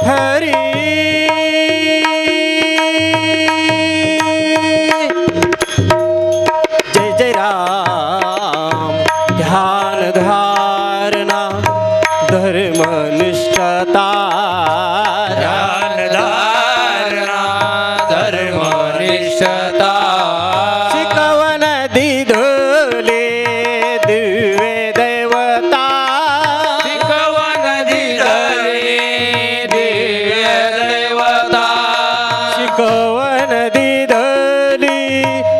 हरी जय जय राम ध्यान धारणा धर्मनिष्ठता ध्यान धारणा धर्मनिष्ठता शिकवण दिधले दिव्य देवता शिकवण दिधले दिव्य देवता शिकवण दिधली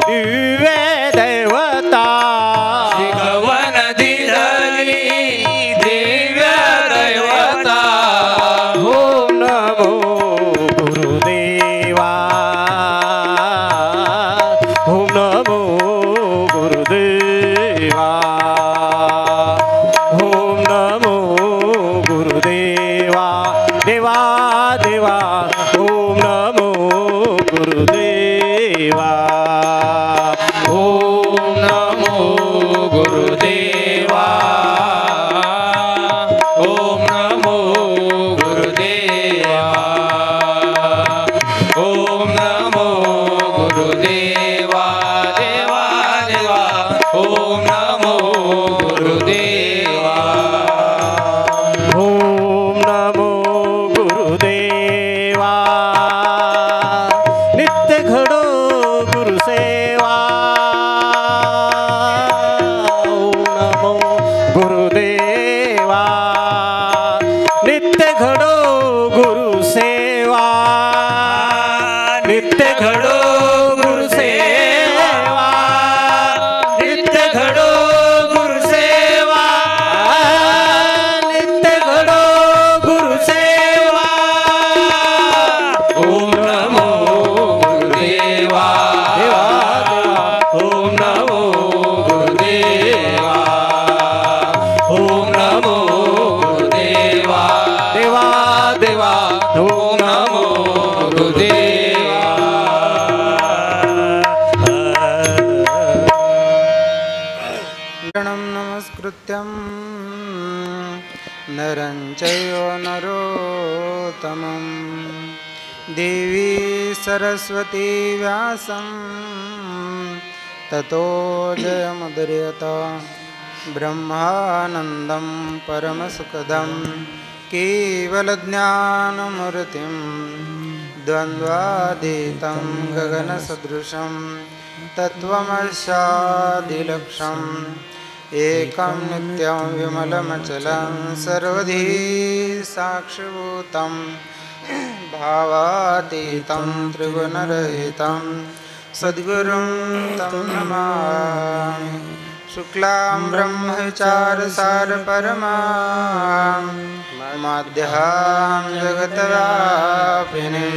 दिव्य देवता शिकवण दिधली दिव्य देवता ओम नमो गुरुदेवा ओम नमो गुरुदेवा ओम नमो गुरुदेवा देवा देवा ओम नमो गुरुदेवा ओम नमो गुरुदेवा ओम नमो गुरुदेवा ओम नमो गुरुदेवा देवा देवा ओम नमो गुरुदेवा ओम नमो गुरुदेवा नित्य घडो गुरुसेवा ओम नमो गुरुदेवा नित्य घडो गुरुसेवा नित्य घडो गुरुसेवा नित्य घडो गुरुसेवा नित्य घडो गुरुसेवा ओम नमो गुरुदेवा देवा ओम नमो गुरुदेवा ओम नमो गुरुदेवा देवा देवा ओम नमो गुरुदेवा शरणं नमस्कृत्यं नरं चैव नरोत्तमं देवी सरस्वती व्यासं ततो जयमुदीरयेत् ब्रह्मानन्दं परमसुखदं केवलज्ञानमूर्तिं द्वन्द्वातीतं गगनसदृशं तत्त्वमस्यादिलक्ष्यम् एकं नित्यं विमलमचलं सर्वधी साक्षिभूतं भावातीतं त्रिगुणरहितं सद्गुरुं तं नमामि शुक्लां ब्रह्मचारसारपरमां माध्यां जगद्व्यापिनीं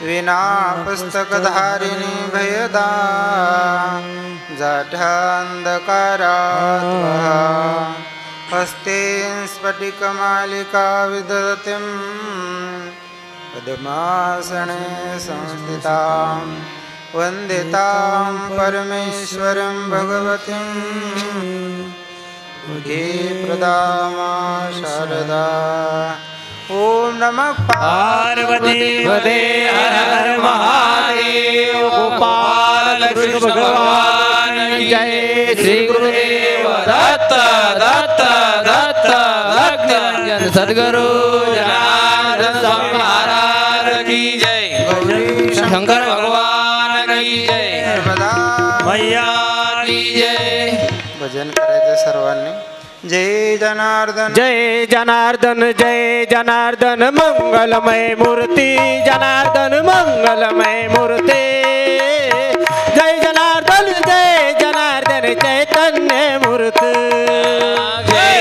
विना पुस्तकधारिणी भयदां जाढान्धकारात्महा हस्ते स्फटिकमालिका विदधतीं पद्मासने संस्थितां वन्दितां परमेश्वरं भगवतीं बुद्धिप्रदामा शारदा ओम नमः पार्वती पदे हर हर महादेव गोपाल कृष्ण भगवान की जय श्री गुरुदेव दत्त दत्त दत्त भक्तरंजन सद्गुरु जनार्दन स्वामी महाराज की जय शंकर भगवान की जय मैया की जय भजन करायचं सर्वांनी जय जनार्दन जय जनार्दन जय जनार्दन मंगलमय मूर्ति जनार्दन मंगलमय मूर्ति जय जनार्दन चैतन्य मूर्ति जय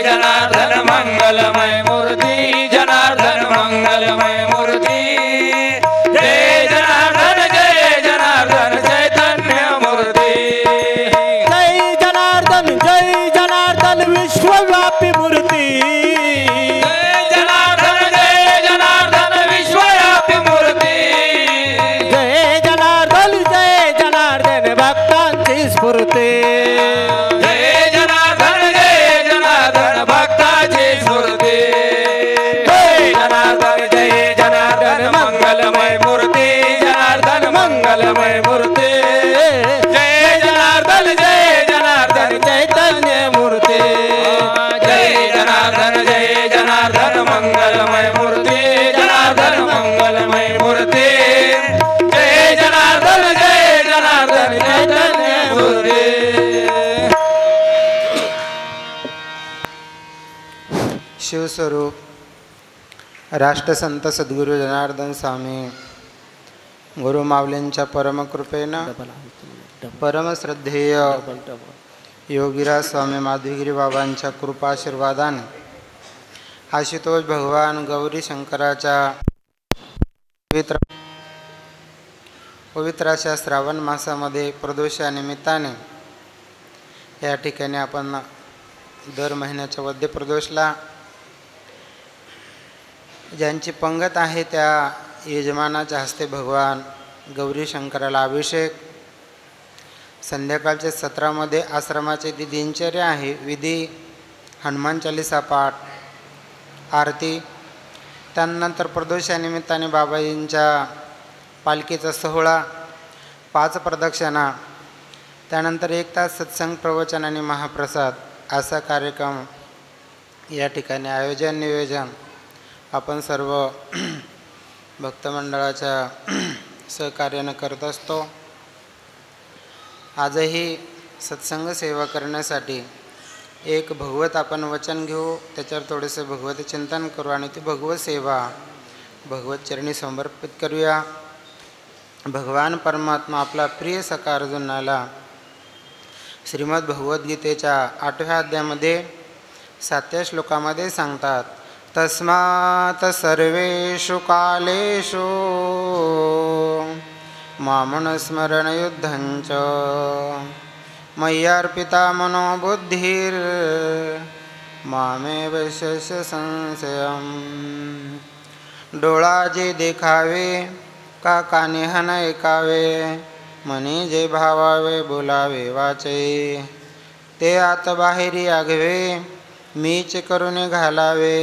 जनार्दन मंगलमय मूर्ति जनार्दन मंगलमय मूर्ति जय जनार्दन चैतन्य मूर्ति जय जनार्दन विश्वव्यापी मूर्ति जय जनार्दन विश्वव्यापी मूर्ति जय जनार्दन भक्तांची स्फूर्ती जय शिवस्वरूप राष्ट्रसंत सद्गुरू जनार्दन स्वामी गुरु माऊलींच्या परमकृपेनं परमश्रद्धेय योगीराज स्वामी माधवगिरी बाबांच्या कृपाशीर्वादाने आशुतोष भगवान गौरी शंकराच्या पवित्र अशा श्रावण मासामध्ये प्रदोषानिमित्ताने या ठिकाणी आपण दर महिन्याच्या वद्य प्रदोषला ज्यांची पंगत आहे त्या यजमानाच्या हस्ते भगवान गौरी शंकराला अभिषेक, संध्याकाळच्या सत्रामध्ये आश्रमाची ती दिनचर्या आहे, विधी, हनुमान चालीसा पाठ, आरती, त्यानंतर प्रदोषानिमित्ताने बाबाजींच्या पालखीचा सोहळा, 5 प्रदक्षिणा, त्यानंतर 1 तास सत्संग, प्रवचन आणि महाप्रसाद असा कार्यक्रम या ठिकाणी आयोजन नियोजन आपण सर्व भक्तमंडळाच्या सहकार्यानं करत असतो. आजही सत्संग सेवा करण्यासाठी एक भगवत आपण वचन घेऊ, त्याच्यावर थोडेसे भगवत चिंतन करू आणि ती भगवत सेवा भगवत चरणी समर्पित करूया. भगवान परमात्मा आपला प्रिय सखा अर्जुनाला श्रीमद भगवद्गीतेच्या 8व्या अध्यायामध्ये 7व्या श्लोकामध्ये सांगतात, तस्मात् सर्वेषु कालेषु मामनुस्मरण युद्धञ्च मय्यार्पिता मनो बुद्धिर् मामे वैश्य संशयम्. डोळा जे देखावे का काने हन ऐकावे, मनी जे भावावे बोलावे वाचे, ते आत बाहेरी आघवे मीच करून घालावे,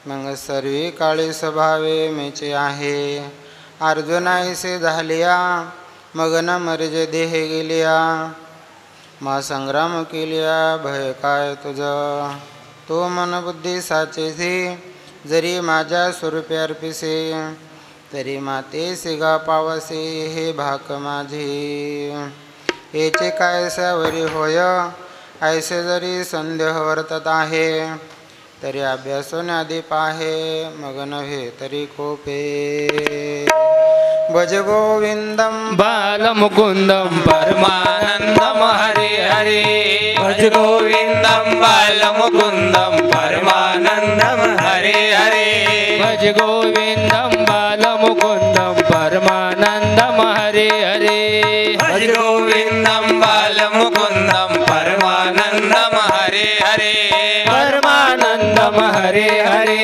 मग सर्वी काळी स्वभावे मीचे आहे. अर्जुनाईसे झालिया मग न मर्जे देह गेलिया, मा संग्राम केलिया भय काय तुझं, तो मन बुद्धी साचेसी जरी माझ्या स्वरूपी अर्पिसे, तरी मातेसे गा पावसे हे भाक माझे. हेचे काय सावरी होय ऐसे जरी संदेह वर्तत आहे, तरी अभ्यासोने आधी पाहे मग नव्हे तरी कोपे. भज गोविंदम बालमुकुंदम परमानंदम हरे हरे, भज गोविंदम बालमुकुंदम परमानंदम हरे हरे, भज गोविंदम बालमुकुंदम परमानंदम हरे हरे, भज गोविंदम बालमुकुंदम परमानंदम हरे हरे, परमानंदम हरे हरे,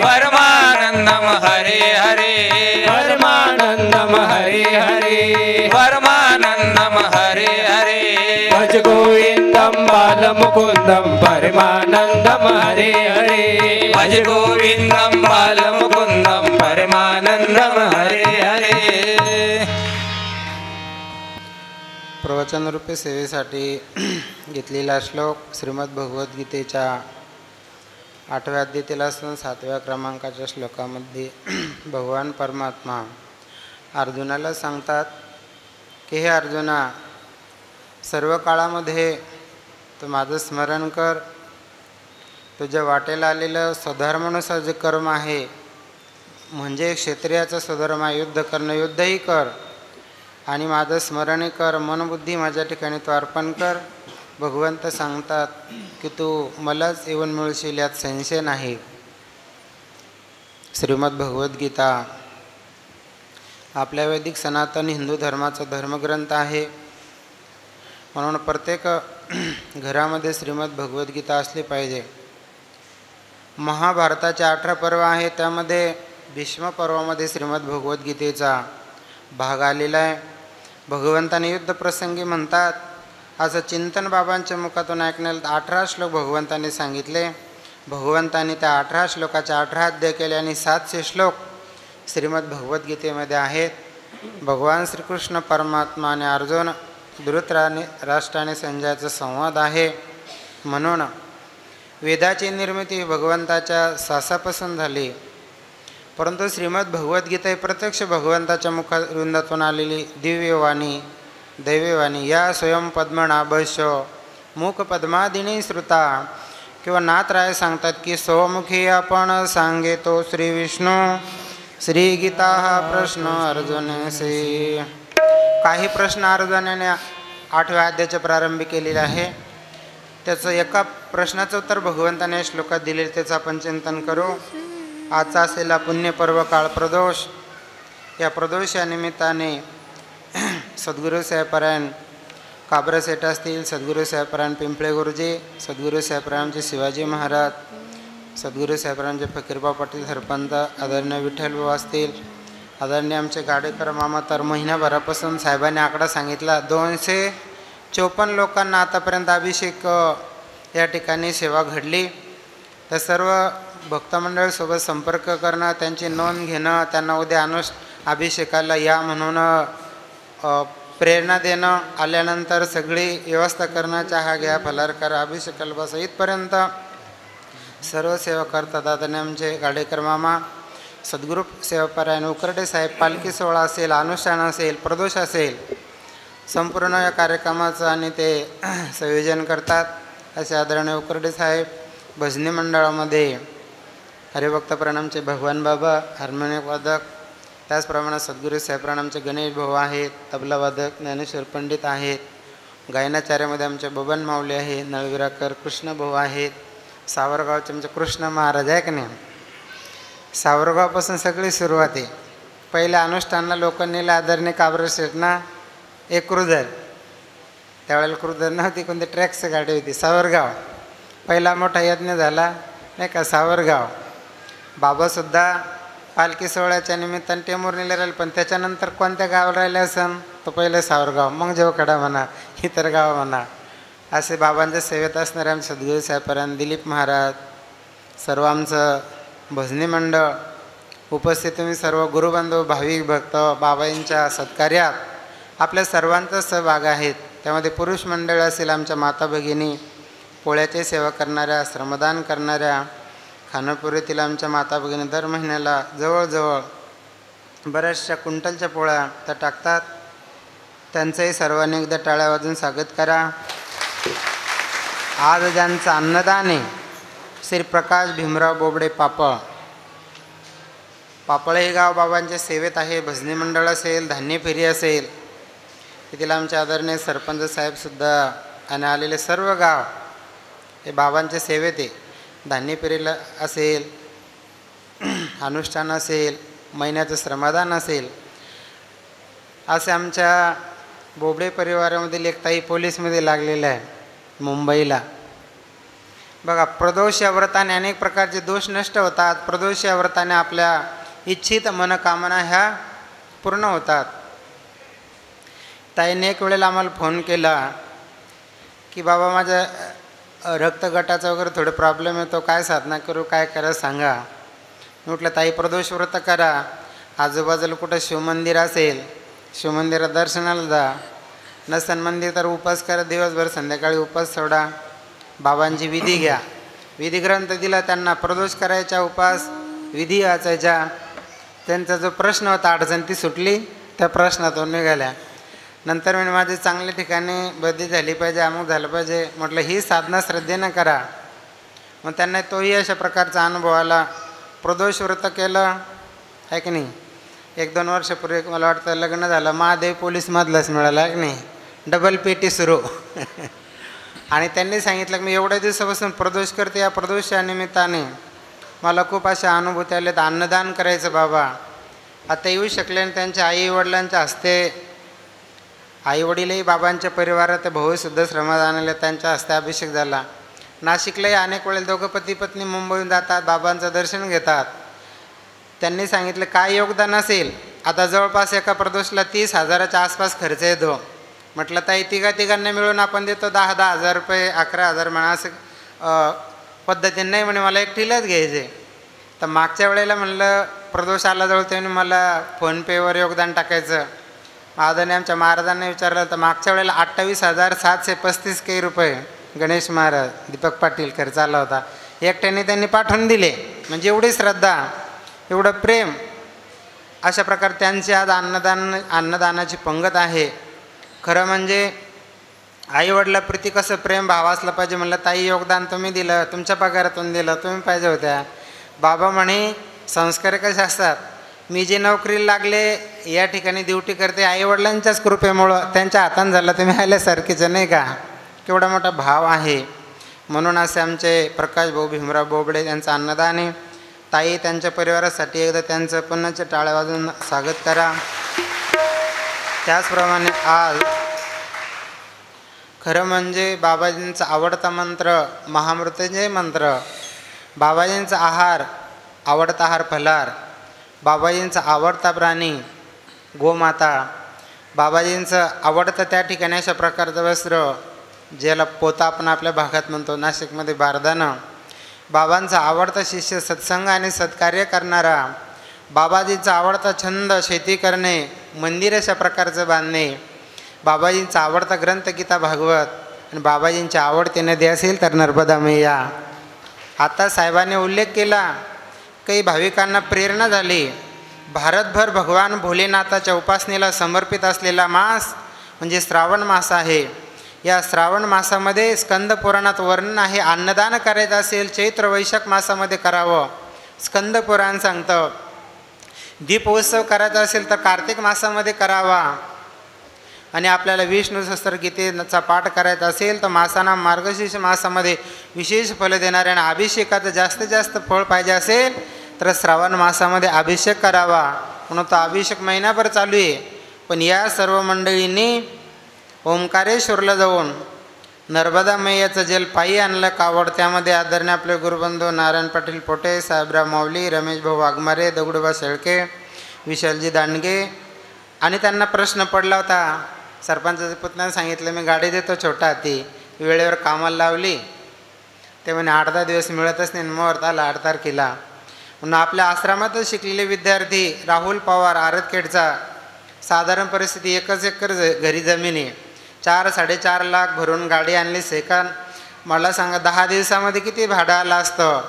परमानंदम हरे हरे, परमानंदम हरे हरे, परमानंदम हरे हरे, भज गोविंदम बालमुकुंदम परमानंदम हरे हरे, भज गोविंदम बालमुकुंदम परमानंदम हरे हरे. प्रवचनरूपी सेवेसाठी घेतलेला श्लोक श्रीमद भगवद्गीतेच्या 8व्या अध्यायातील असून 7व्या क्रमांकाच्या श्लोकामध्ये भगवान परमात्मा अर्जुनाला सांगतात की हे अर्जुना, सर्व काळामध्ये तू माझं स्मरण कर, तुझ्या वाटेला आलेलं स्वधर्मानुसार जे कर्म आहे म्हणजे क्षत्रियाचं स्वधर्म आहे, युद्ध करणं, युद्धही कर आणि माझं स्मरण कर, मनबुद्धी माझ्या ठिकाणी तू अर्पण कर. भगवंत सांगतात की तू मलाच येऊन मिळशील यात संशय नाही. श्रीमद भगवद्गीता आपल्या वैदिक सनातन हिंदू धर्माचा धर्मग्रंथ आहे, म्हणून प्रत्येक घरामध्ये श्रीमद भगवद्गीता असली पाहिजे. महाभारताचे 18 पर्व आहे, त्यामध्ये भीष्म पर्वामध्ये श्रीमद भगवद्गीतेचा भाग आलेला आहे. भगवंताने युद्धप्रसंगी म्हणतात असं चिंतन बाबांच्या मुखातून ऐकण्याला 18 श्लोक भगवंतांनी सांगितले. भगवंतांनी त्या 18 श्लोकाच्या 18 अध्याय केले आणि 700 श्लोक श्रीमद भगवद्गीतेमध्ये आहेत. भगवान श्रीकृष्ण परमात्मा आणि अर्जुन धृतराष्ट्राने संजयाचा संवाद आहे. म्हणून वेदाची निर्मिती भगवंताच्या श्वासापासून झाली, परंतु श्रीमद भगवद्गीता ही प्रत्यक्ष भगवंताच्या मुखारुंदातून आलेली दिव्यवाणी दैववाणी. या स्वयं पद्मनाभस्य मूक पद्मादिनी श्रुता किंवा नाथराय सांगतात की स्वमुखी आपण सांगे तो श्री विष्णू श्री गीता हा प्रश्न अर्जुनासे. काही प्रश्न अर्जुनाने 8व्या अध्यायाच्या प्रारंभी केलेले आहे. त्याचं एका प्रश्नाचं उत्तर भगवंताने श्लोकात दिले, त्याचं आपण चिंतन करू. आजचा असलेला पुण्यपर्व काळ प्रदोष, या प्रदोष या निमित्ताने सद्गुरू साहेबरायण काबरा सेठ असतील, सद्गुरू साहेबरायण पिंपळे गुरुजी, सद्गुरू साहेबरायांचे शिवाजी महाराज, सद्गुरू साहेबरायांचे फकीरबा पाटील सरपंच, आदरणीय विठ्ठल भाऊ असतील, आदरणीय आमचे गाडेकर मामा. तर महिन्याभरापासून साहेबांनी आकडा सांगितला 254 लोकांना आतापर्यंत अभिषेक या ठिकाणी सेवा घडली. तर सर्व भक्तमंडळीसोबत संपर्क करणं, त्यांची नोंद घेणं, त्यांना उद्या अभिषेकाला या म्हणून प्रेरणा देणं, आल्यानंतर सगळी व्यवस्था करणं, चहा घ्या, फलार करा, अभिषेकाला बसा, इथपर्यंत सर्व सेवा करतात. आदरणीय आमचे गाडेकर मामा, सद्गुरू सेवापरायण उकरडे साहेब, पालखी सोहळा असेल, अनुष्ठान असेल, प्रदोष असेल, संपूर्ण या कार्यक्रमाचं आणि ते संयोजन करतात. असे आदरणीय उकरडे साहेब. भजनी मंडळामध्ये हरिभक्त प्रणामचे भगवान बाबा हार्मोनियम वादक, त्याचप्रमाणे सद्गुरू साहेबरान आमचे गणेश भाऊ आहेत, तबला वादक ज्ञानेश्वर पंडित आहेत, गायनाचार्यामध्ये आमचे बबन माऊली आहे, नळविराकर कृष्ण भाऊ आहेत, सावरगावचे आमचे कृष्ण महाराज आहे की नाही. सावरगावपासून सगळी सुरुवात आहे. पहिल्या अनुष्ठानाला लोक नेले आदरणीय काबरा शेठना एक क्रुझर, त्यावेळेला क्रुझर नव्हती, कोणती ट्रॅक्सची गाडी होती. सावरगाव पहिला मोठा यज्ञ झाला नाही का, सावरगाव. बाबासुद्धा पालखी सोहळ्याच्या निमित्ताने टेमूर नेले राहिले, पण त्याच्यानंतर कोणत्या गावाला राहिले असन तर पहिले सावरगाव, मग जेवकडा म्हणा, इतर गाव म्हणा. असे बाबांच्या सेवेत असणारे आमचे सद्गुरू साहेबरान, दिलीप महाराज, सर्व आमचं भजनी मंडळ उपस्थित, तुम्ही सर्व गुरुबंधू भाविक भक्त बाबांच्या सत्कार्यात आपल्या सर्वांचा सहभाग आहेत. त्यामध्ये पुरुष मंडळ असेल, आमच्या माता भगिनी, पोळ्याची सेवा करणाऱ्या, श्रमदान करणाऱ्या, खानापुरीतील आमच्या माता भगिनी दर महिन्याला जवळजवळ बऱ्याचशा क्विंटलच्या पोळ्या त्या टाकतात. त्यांचंही सर्वांनी एकदा टाळ्या वाजून स्वागत करा. आज ज्यांचं अन्नदान आहे श्री प्रकाश भीमराव बोबडे पापळ, पापळ हे गाव बाबांच्या सेवेत आहे. भजनी मंडळ असेल, धान्य फेरी असेल, तिथले आमचे आदरणीय सरपंच साहेबसुद्धा आणि आलेले सर्व गाव हे बाबांच्या सेवेत आहे. धान्य फेरीला असेल, अनुष्ठान असेल, महिन्याचं श्रमदान असेल, असे आमच्या बोबडे परिवारामधील एक ताई पोलीसमध्ये लागलेलं आहे मुंबईला. बघा, प्रदोष या व्रताने अनेक प्रकारचे दोष नष्ट होतात. प्रदोष या व्रताने आपल्या इच्छित मनोकामना ह्या पूर्ण होतात. ताईने एक वेळेला आम्हाला फोन केला की बाबा माझ्या रक्तगटाचा वगैरे थोडं प्रॉब्लेम येतो, काय साधना करू, काय करा सांगा. म्हटलं ताई प्रदोष व्रत करा, आजूबाजूला कुठं शिवमंदिर असेल शिवमंदिरात दर्शनाला जा, नसन मंदिर तर उपास करा, दिवसभर संध्याकाळी उपास सोडा, बाबांची विधी घ्या. विधी ग्रंथ दिला त्यांना, प्रदोष करायच्या, उपास विधी वाचायच्या. त्यांचा जो प्रश्न होता अडचण ती सुटली, त्या प्रश्नातून निघाल्या. नंतर मी माझी चांगल्या ठिकाणी बदली झाली पाहिजे, अमुक झालं पाहिजे. म्हटलं ही साधना श्रद्धेनं करा. मग त्यांना तोही अशा प्रकारचा अनुभव आला. प्रदोष व्रत केलं आहे की नाही. 1-2 वर्षापूर्वी मला वाटतं लग्न झालं, महादेव पोलीसमधलाच मिळाला आहे की नाही, डबल पेटी सुरू. आणि त्यांनी सांगितलं की मी एवढ्या दिवसापासून प्रदोष करते, या प्रदोषच्या निमित्ताने मला खूप अशा अनुभूती आल्या. तर अन्नदान करायचं बाबा आता येऊ शकले. आणि त्यांच्या आईवडिलांच्या हस्ते, आईवडीलही बाबांच्या परिवारात, भाऊसुद्धा श्रमदानाला त्यांच्या हस्ते अभिषेक झाला. नाशिकलाही अनेक वेळेला दोघं पती पत्नी मुंबईहून जातात, बाबांचं दर्शन घेतात. त्यांनी सांगितलं काय योगदान असेल, आता जवळपास एका प्रदोषला 30,000च्या आसपास खर्च येतो. म्हटलं ताई तिघांना मिळून आपण देतो 10-10 हजार रुपये, 11,000 म्हणा, असं पद्धतीने नाही म्हणे, मला एकटीलाच घ्यायचे. तर मागच्या वेळेला म्हणलं प्रदोष आला जवळ, त्याने मला फोनपेवर योगदान टाकायचं. आदरणीय आमच्या महाराजांनी विचारलं तर मागच्या वेळेला 28,735 काही रुपये गणेश महाराज, दीपक पाटील खर्च आला होता. एकट्याने त्यांनी पाठवून दिले. म्हणजे एवढी श्रद्धा, एवढं प्रेम, अशा प्रकारे त्यांची आज अन्नदानाची पंगत आहे. खरं म्हणजे आईवडिलाप्रती कसं प्रेम भाव असलं पाहिजे. म्हणलं ताई योगदान तुम्ही दिलं, तुमच्या पगारातून दिलं, तुम्ही पाहिजे होत्या. बाबा म्हणे संस्कार कसे असतात, मी जे नोकरीला लागले या ठिकाणी ड्युटी करते आईवडिलांच्याच कृपेमुळं, त्यांच्या हातानं झालं तुम्ही आल्यासारखेच नाही का. केवढा मोठा भाव आहे. म्हणून असे आमचे प्रकाश भाऊ भीमराव बोबडे यांचं अन्नदान आहे. ताई त्यांच्या परिवारासाठी एकदा त्यांचं पुन्हाच्या टाळ्या वाजून स्वागत करा. त्याचप्रमाणे आज खरं म्हणजे बाबाजींचा आवडता मंत्र महामृत्युंजय मंत्र, बाबाजींचा आहार आवडता आहार फलार, बाबाजींचा आवडता प्राणी गोमाता, बाबाजींचं आवडतं त्या ठिकाणी अशा प्रकारचं वस्त्र ज्याला पोता आपण आपल्या भागात म्हणतो, नाशिकमध्ये बारदानं, बाबांचा आवडता शिष्य सत्संग आणि सत्कार्य करणारा, बाबाजींचा आवडता छंद शेती करणे, मंदिर अशा प्रकारचं बांधणे, बाबाजींचा आवडता ग्रंथ गीता भागवत, आणि बाबाजींची आवडती नदी असेल तर नर्मदा मैया. आता साहेबांनी उल्लेख केला, काही भाविकांना प्रेरणा झाली. भारतभर भगवान भोलेनाथाच्या उपासनेला समर्पित असलेला मास म्हणजे श्रावण मास आहे. या श्रावण मासामध्ये स्कंद पुराणात वर्णन आहे, अन्नदान करायचं असेल चैत्र वैशाख मासामध्ये करावं, स्कंद पुराण सांगतं. दीपोत्सव करायचा असेल तर कार्तिक मासामध्ये करावा. आणि आपल्याला विष्णू सहस्त्रगीतेचा पाठ करायचा असेल तर मासाना मार्गशीर्ष मासामध्ये विशेष फल देणारे, आणि अभिषेकाचं जास्तीत जास्त फळ पाहिजे असेल तर श्रावण मासामध्ये अभिषेक करावा. म्हणून तो अभिषेक महिनाभर चालू आहे. पण या सर्व मंडळींनी ओंकारेश्वरला जाऊन नर्मदा मैयाचं जल पायी आणलं कावड. त्यामध्ये आदरणीय आपले गुरुबंधू नारायण पाटील पोटे, साहेबराव माऊली, रमेश भाऊ वाघमारे, दगडूबा शेळके, विशालजी दांडगे. आणि त्यांना प्रश्न पडला होता, सरपंचाच्या पुतण्याने सांगितलं मी गाडी देतो छोटा हाती, वेळेवर कामाला लावली. ते म्हणे 8-10 दिवस मिळतच नाही, मुहूर्त आला 8 तारखेला. म्हणून आपल्या आश्रमातच शिकलेले विद्यार्थी राहुल पवार आरतखेडचा, साधारण परिस्थिती 1 एकर घरी जमीन आहे, 4-4.5 लाख भरून गाडी आणली सेकंड. मला सांगा 10 दिवसामध्ये किती भाडं आलं असतं.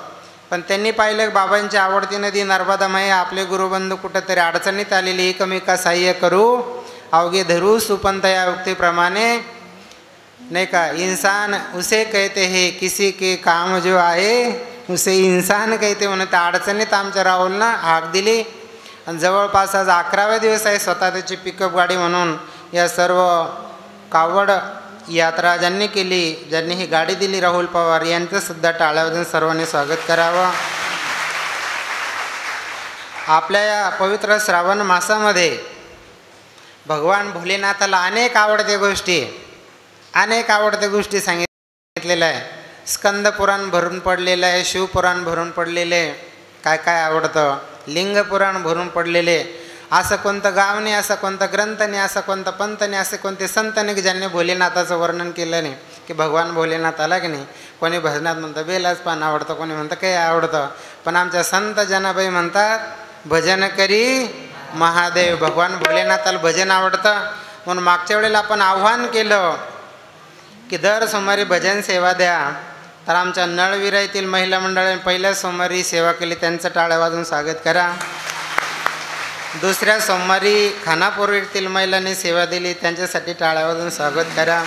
पण त्यांनी पाहिलं बाबांची आवडती नदी नर्मदा मैया, आपले गुरुबंधू कुठंतरी अडचणीत आलेली, एकमेका सहाय्य करू अवघे धरू सुपंत या उक्तीप्रमाणे नहीं का, इंसान उसे कहते हैं किसी के काम जो आहे उसे इंसान कहते. म्हणून त्या अडचणीत आमच्या राहुलनं हाक दिली. आणि जवळपास आज 11वे दिवस आहे स्वतः त्याची पिकअप गाडी म्हणून या सर्व कावड यात्रा ज्यांनी केली, ज्यांनी ही गाडी दिली राहुल पवार यांचंसुद्धा टाळ्यावाजून सर्वांनी स्वागत करावं. आपल्या या पवित्र श्रावण मासामध्ये भगवान भोलेनाथाला अनेक आवडत्या गोष्टी सांगितलेल्या आहे. स्कंद पुराण भरून पडलेलं आहे, शिवपुराण भरून पडलेले आहे, काय काय आवडतं, लिंग पुराण भरून पडलेले. असं कोणतं गाव नाही, असं कोणतं ग्रंथ नाही, असं कोणतं पंथ नाही, असे कोणते संत नाही की ज्यांनी भोलेनाथाचं वर्णन केलं नाही. की भगवान भोलेनाथ आला की नाही, कोणी भजनात म्हणतं बेलाच पान आवडतं, कोणी म्हणतं काही आवडतं. पण आमच्या संत जनाबाई म्हणतात भजन करी महादेव. भगवान भोलेनाथाला भजन आवडतं. म्हणून मागच्या वेळेला आपण आव्हान केलं की दर सोमवारी भजन सेवा द्या. तर आमच्या नळविरा महिला मंडळाने पहिल्या सोमवारी सेवा केली, त्यांचं टाळ्या वाजून स्वागत करा. दुसऱ्या सोमवारी खानापूर येथील महिलांनी सेवा दिली, त्यांच्यासाठी टाळ्या वाजून स्वागत करा.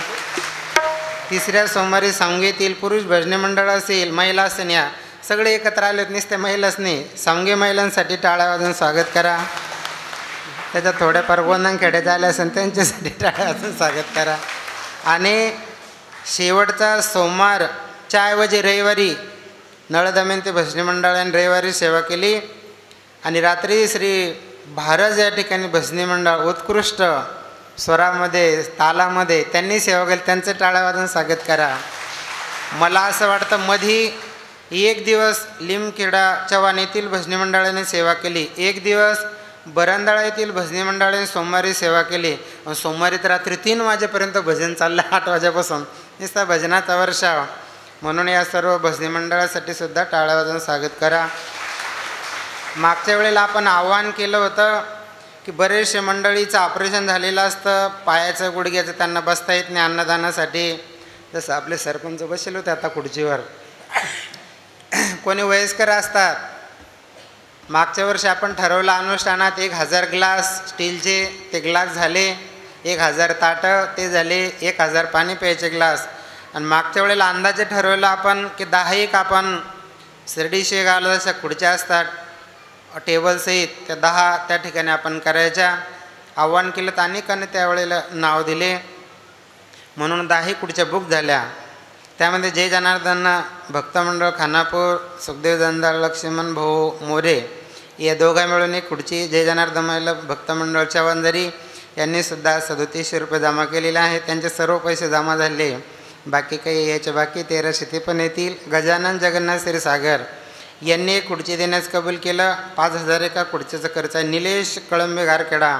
तिसऱ्या सोमवारी सांगेतील पुरुष भजनी मंडळ असेल, महिला असेल, या सगळे एकत्र आलेत, नुसते महिलाच नाही, सांगे महिलांसाठी टाळ्या वाजून स्वागत करा. त्याच्यात थोड्याफार गोंधनखेडे झाले असेल त्यांच्यासाठी टाळ्या वाजून स्वागत करा. आणि शेवटचा सोमवारच्या ऐवजी रविवारी नळदमयंती भजनी मंडळाने रविवारी सेवा केली. आणि रात्री श्री भारज या ठिकाणी भजनी मंडळ उत्कृष्ट स्वरामध्ये तालामध्ये त्यांनी सेवा केली, त्यांचं टाळ्या वाजून स्वागत करा. मला असं वाटतं मधी 1 दिवस लिमखेडा चव्हाण येथील भजनी मंडळाने सेवा केली, 1 दिवस बरंदाळा येथील भजनी मंडळाने सोमवारी सेवा केली. सोमवारी तर रात्री 3 वाजेपर्यंत भजन चाललं, 8 वाजेपासून नुसता भजनाचा वर्षाव. म्हणून या सर्व भजनी मंडळासाठी सुद्धा टाळ्या वाजून स्वागत करा. मागच्या वेळेला आपण आव्हान केलं होतं की बरेचसे मंडळीचं ऑपरेशन झालेलं असतं, पायाचं गुडघ्याचं, त्यांना बसता येत नाही अन्नदानासाठी. जसं आपले सरपंच बसले होते आता खुर्चीवर, कोणी वयस्कर असतात. मागच्या वर्षी आपण ठरवलं अनुष्ठानात 1000 ग्लास स्टीलचे ते ग्लास झाले. 1000 ताटं, ते झाले 1000 पाणी प्यायचे ग्लास. आणि मागच्या वेळेला अंदाजे ठरवलं आपण की 10 एक आपण शिर्डीशी गावला जशा खुर्च्या असतात टेबलसहित, त्या 10 त्या ठिकाणी आपण करायच्या आव्हान केलं. तर अनेकांनी त्यावेळेला नाव दिले म्हणून 10 खुर्च्या बुक झाल्या. त्यामध्ये जय जनार्दन भक्तमंडळ खानापूर, सुखदेव जंजाळ, लक्ष्मण भाऊ मोरे या दोघा मिळून एक खुर्ची, जय जनार्दन महिला भक्तमंडळ चव्हाणझरी यांनीसुद्धा 3700 रुपये जमा केलेले आहेत. त्यांचे सर्व पैसे जमा झाले. बाकी काही याचे बाकी 1300 ते पण येतील. गजानन जगन्नाथ क्षीरसागर यांनी एक खुर्ची देण्यास कबूल केलं. 5000 एका खुर्चीचा खर्च आहे. निलेश कळंबे गारखेडा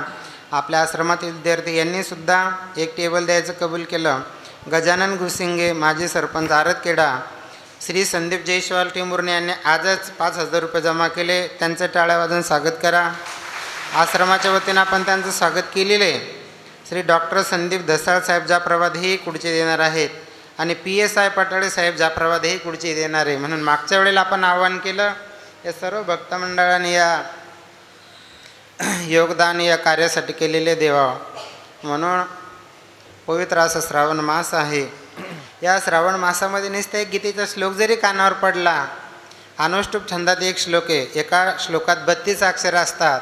आपल्या आश्रमातील विद्यार्थी यांनीसुद्धा एक टेबल द्यायचं कबूल केलं. गजानन घुसिंगे माजी सरपंच आरतखेडा, श्री संदीप जयस्वाल टिंबुर्णे यांनी आजच 5000 रुपये जमा केले. त्यांचं टाळ्या वाजून स्वागत करा. आश्रमाच्या वतीनं आपण त्यांचं स्वागत केलेलं आहे. श्री डॉक्टर संदीप धसाळ साहेब जाफराबाद ही खुर्ची देणार आहेत आणि PSI पटाळे साहेब जाफराबाद ही खुर्ची देणार आहे. म्हणून मागच्या वेळेला आपण आवाहन केलं. या सर्व भक्तमंडळाने या योगदान या कार्यासाठी केलेले देवा. म्हणून पवित्र असा श्रावण मास आहे. या श्रावण मासामध्ये नुसतं एक गीतेचा श्लोक जरी कानावर पडला, अनुष्टुप छंदात एक श्लोक आहे, एका श्लोकात 32 अक्षरं असतात.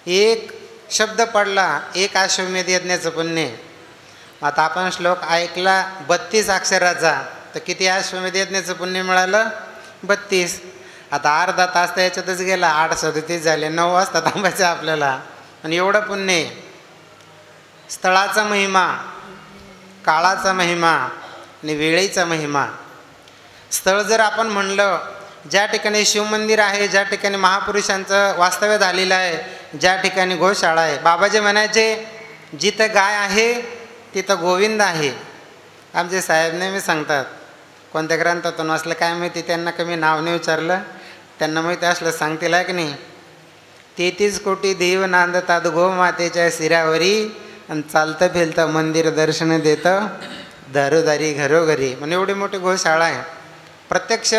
एक शब्द पडला, एक अश्वमेध यज्ञाचं पुण्य. आता आपण श्लोक ऐकला 32 अक्षराचा, तर किती अश्वमेध यज्ञाचं पुण्य मिळालं? 32. आता अर्धा तास तर याच्यातच गेला, 8:37 झाले, 9 वाजता थांबायचं आपल्याला. आणि एवढं पुण्य आहे. स्थळाचा महिमा, काळाचा महिमा आणि वेळेचा महिमा. स्थळ जर आपण म्हणलं, ज्या ठिकाणी शिवमंदिर आहे, ज्या ठिकाणी महापुरुषांचं वास्तव्य झालेलं आहे, ज्या ठिकाणी गोशाळा आहे. बाबाजी म्हणायचे जिथं गाय आहे तिथं गोविंद आहे. आमचे साहेब नेहमी सांगतात, कोणत्या ग्रंथातून असलं काय माहिती, त्यांना कमी नाव नाही विचारलं, त्यांना माहिती असलं सांगतील आहे की नाही. 33 कोटी देव नांदतात गोमातेच्या शिरावरी आणि चालतं फिरतं मंदिर दर्शन देतं दारोदारी घरोघरी. म्हणजे एवढी मोठी गोशाळा आहे. प्रत्यक्ष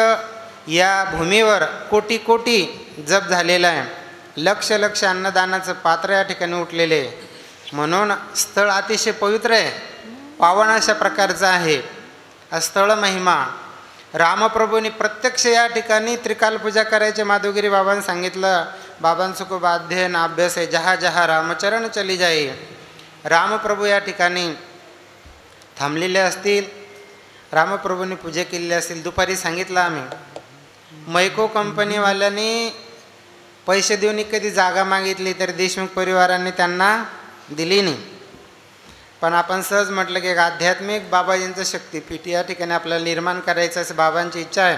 या भूमीवर कोटी कोटी जप झालेला आहे. लक्ष लक्ष अन्नदानाचं पात्र या ठिकाणी उठलेले आहे. म्हणून स्थळ अतिशय पवित्र आहे, पावन अशा प्रकारचं आहे. स्थळ महिमा. रामप्रभूंनी प्रत्यक्ष या ठिकाणी त्रिकाल पूजा करायचे. माधवगिरी बाबांनी सांगितलं, बाबांचं खूप अध्ययन अभ्यास आहे. जहा जहा रामचरण चली जाई. रामप्रभू या ठिकाणी थांबलेले असतील, रामप्रभूंनी पूजा केलेली असतील. दुपारी सांगितलं आम्ही, मैको कंपनीवाल्यांनी पैसे देऊन कधी जागा मागितली तर देशमुख परिवारांनी त्यांना दिली नाही. पण आपण सहज म्हटलं की एक आध्यात्मिक बाबाजींचं शक्तिपीठ या ठिकाणी आपल्याला निर्माण करायचं असं बाबांची इच्छा आहे.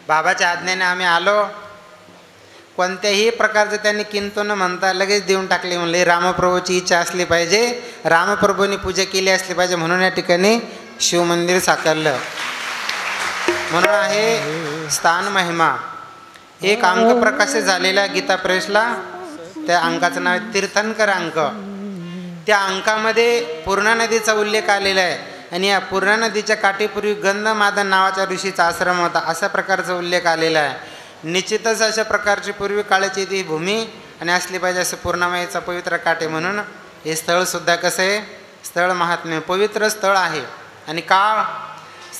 बाबाच्या आज्ञेने आम्ही आलो. कोणत्याही प्रकारचं त्यांनी किंतु न म्हणता लगेच देऊन टाकले. म्हणले रामप्रभूची इच्छा असली पाहिजे, रामप्रभूंनी पूजा केली असली पाहिजे, म्हणून या ठिकाणी शिवमंदिर साकारलं. म्हणून आहे स्थान महिमा. एक अंक प्रकाशित झालेला गीता प्रेसला, त्या अंकाचं नाव आहे तीर्थंकर अंक. त्या अंकामध्ये पूर्णा नदीचा उल्लेख आलेला आहे. आणि या पूर्णा नदीच्या काठीपूर्वी गंधमादन नावाच्या ऋषीचा आश्रम होता, अशा प्रकारचा उल्लेख आलेला आहे. निश्चितच अशा प्रकारची पूर्वी काळाची ती भूमी आणि असली पाहिजे असं पूर्णामाईचा पवित्र काठ आहे. म्हणून हे स्थळसुद्धा कसं आहे, स्थळ महात्म्य, पवित्र स्थळ आहे. आणि काळ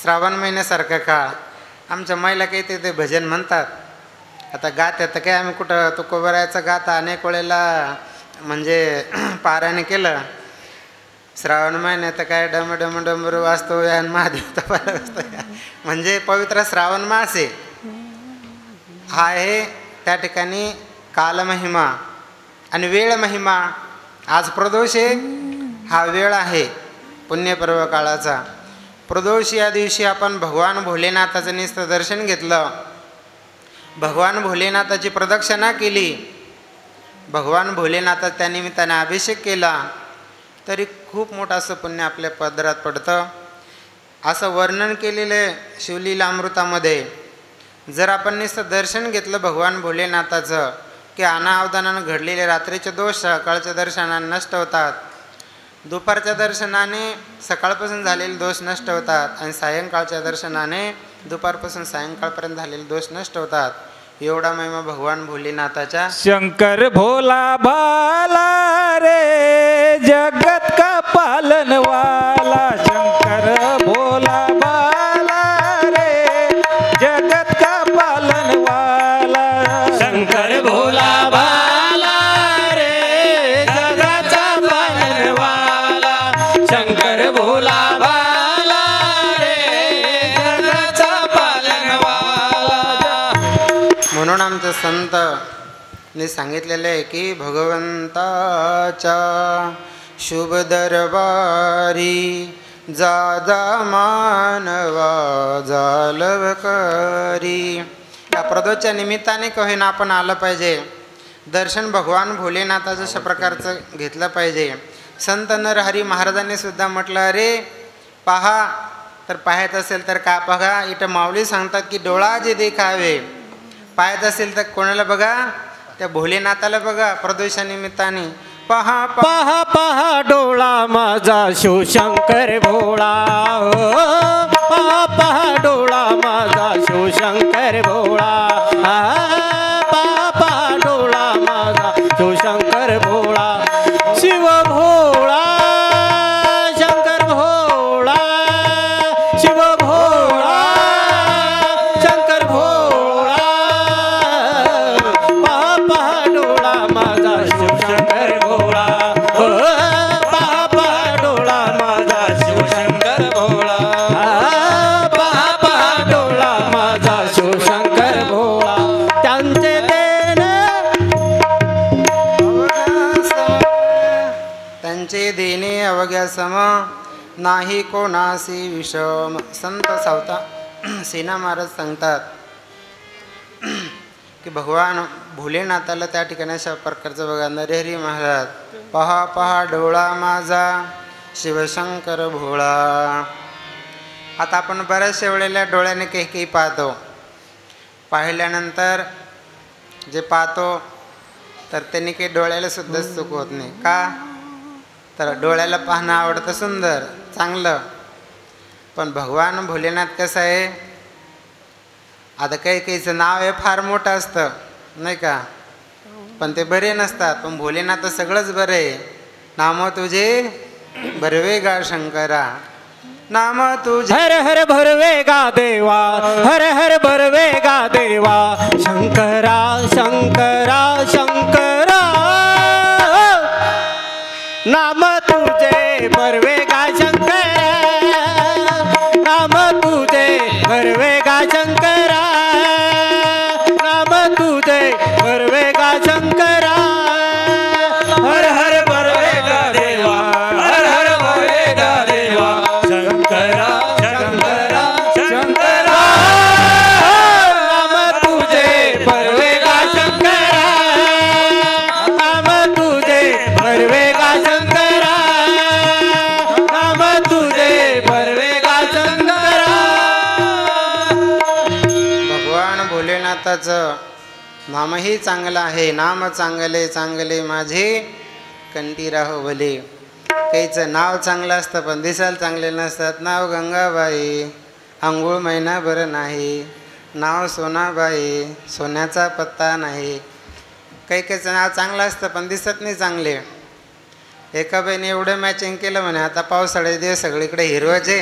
श्रावण महिन्यासारखा काळ. आमच्या महिला काही ते भजन म्हणतात. आता गात तर काय आम्ही कुठं तुकोबरायचं गात अनेक वेळेला म्हणजे पारायण केलं. श्रावण महिन्यात काय डम डम डमरू वाचतो आणि महादेव तपाला वाचतो. म्हणजे पवित्र श्रावण मास आहे. हा आहे त्या ठिकाणी कालमहिमा आणि वेळ महिमा. आज प्रदोष आहे, हा वेळ आहे पुण्यपर्व काळाचा. प्रदोष या दिवशी आपण भगवान भोलेनाथाचं नुसतं दर्शन घेतलं, भगवान भोलेनाथाची प्रदक्षिणा केली, भगवान भोलेनाथा त्या निमित्ताने अभिषेक केला, तरी खूप मोठं असं पुण्य आपल्या पदरात पडतं. असं वर्णन केलेलं आहे शिवलीला अमृतामध्ये. जर आपण नुसतं दर्शन घेतलं भगवान भोलेनाथाचं की अनावधानानं घडलेले रात्रीचे दोष सकाळच्या दर्शनाने नष्ट होतात, दुपारच्या दर्शनाने सकाळपासून झालेले दोष नष्ट होतात आणि सायंकाळच्या दर्शनाने दुपारपासून सायंकाळपर्यंत झालेले दोष नष्ट होतात. एवढा महिमा भगवान भोलेनाथाचा. शंकर भोला भाला रे जगत का पालन वाला. शंकर भोला भाला रे जगत का पालन वाला. शंकर भोला भाला रे जगाचा पालन वाला. शंकर भोला भाला रे जगाचा पालन वाला. म्हणून आमचं संतने सांगितलेलं आहे की भगवंताच्या शुभ दरबारी जादा मानवा जालव करी. या प्रदोषच्या निमित्ताने कहे ना आपण आलं पाहिजे. दर्शन भगवान भोलेनाथाचं अशा प्रकारचं घेतलं पाहिजे. संत नरहरी महाराजांनी सुद्धा म्हटलं अरे पहा, तर पाहत असेल तर का बघा. इथं माऊली सांगतात की डोळा जे देखावे. पाहत असेल तर कोणाला बघा, त्या भोलेनाथाला बघा प्रदोषानिमित्ताने. पहा पहा पहा डोळा माझा शिवशंकर भोळा. पहा पहा डोळा माझा शिवशंकर भोळा. पहा पहा डोळा माझा शिवशंकर भोळा. शिव भोळा शंकर भोळा. शिव भोळा शंकर भोळा. पहा पहा डोळा माझा शिवशंकर भोळा. पहा पहा डोळा माझा शिवशंकर भोळा. पहा पहा डोळा माझा शिवशंकर भोळा. त्यांचे त्यांचे देणे अवघ्या सम नाही कोणासी विषम. संत सावता सेना महाराज सांगतात की भगवान भोलेनाथाला त्या ठिकाणी अशा प्रकारचं बघा. नरहरी महाराज पहा पहा डोळा माझा शिवशंकर भोळा. आता आपण बऱ्याचशा वेळेला डोळ्याने काही काही पाहतो. पाहिल्यानंतर जे पाहतो तर त्यांनी काही डोळ्याला सुद्धा चूक होत नाही. का तर डोळ्याला पाहणं आवडतं सुंदर चांगलं. पण भगवान भोलेनाथ कसं आहे, आता काही काहीचं नाव आहे फार मोठं असतं नाही का, पण ते बरे नसतात. पण भोलेनाथ सगळंच बरं आहे. नाम तुझे भरवे गा शंकरा. नाम तुझे हर हर भरवे गा देवा. हर हर भरवे गा देवा. शंकरा शंकरा शंकरा. नाम तुझे भरवे गा शंकरा. नाम तुझे भरवे गा शंकरा. नाम तुझे भरवे गा शंकरा. हर हर भरवे गा देवा. हर हर भरवे गा देवा. शंकरा शंकरा शंकरा. नाम तुझे भरवे गा शंकरा. नाम तुझे भरवे गा शंकरा. नाम तुझे भरवे गा शंकरा. भगवान भोलेनाथाचं नामही चांगलं आहे. नाम चांगले चांगले माझे कंठी राहो भले. काहीचं नाव चांगलं असतं पण दिसायला चांगले नसतात. नाव गंगाबाई आंघोळ महिनाभर नाही. नाव सोनाबाई सोन्याचा पत्ता नाही. काही काहीचं नाव चांगलं असतं पण दिसत नाही चांगले. एका बाईने एवढं मॅचिंग केलं म्हणे आता पावसाळ्याचे दिवस सगळीकडे हिरवाचे.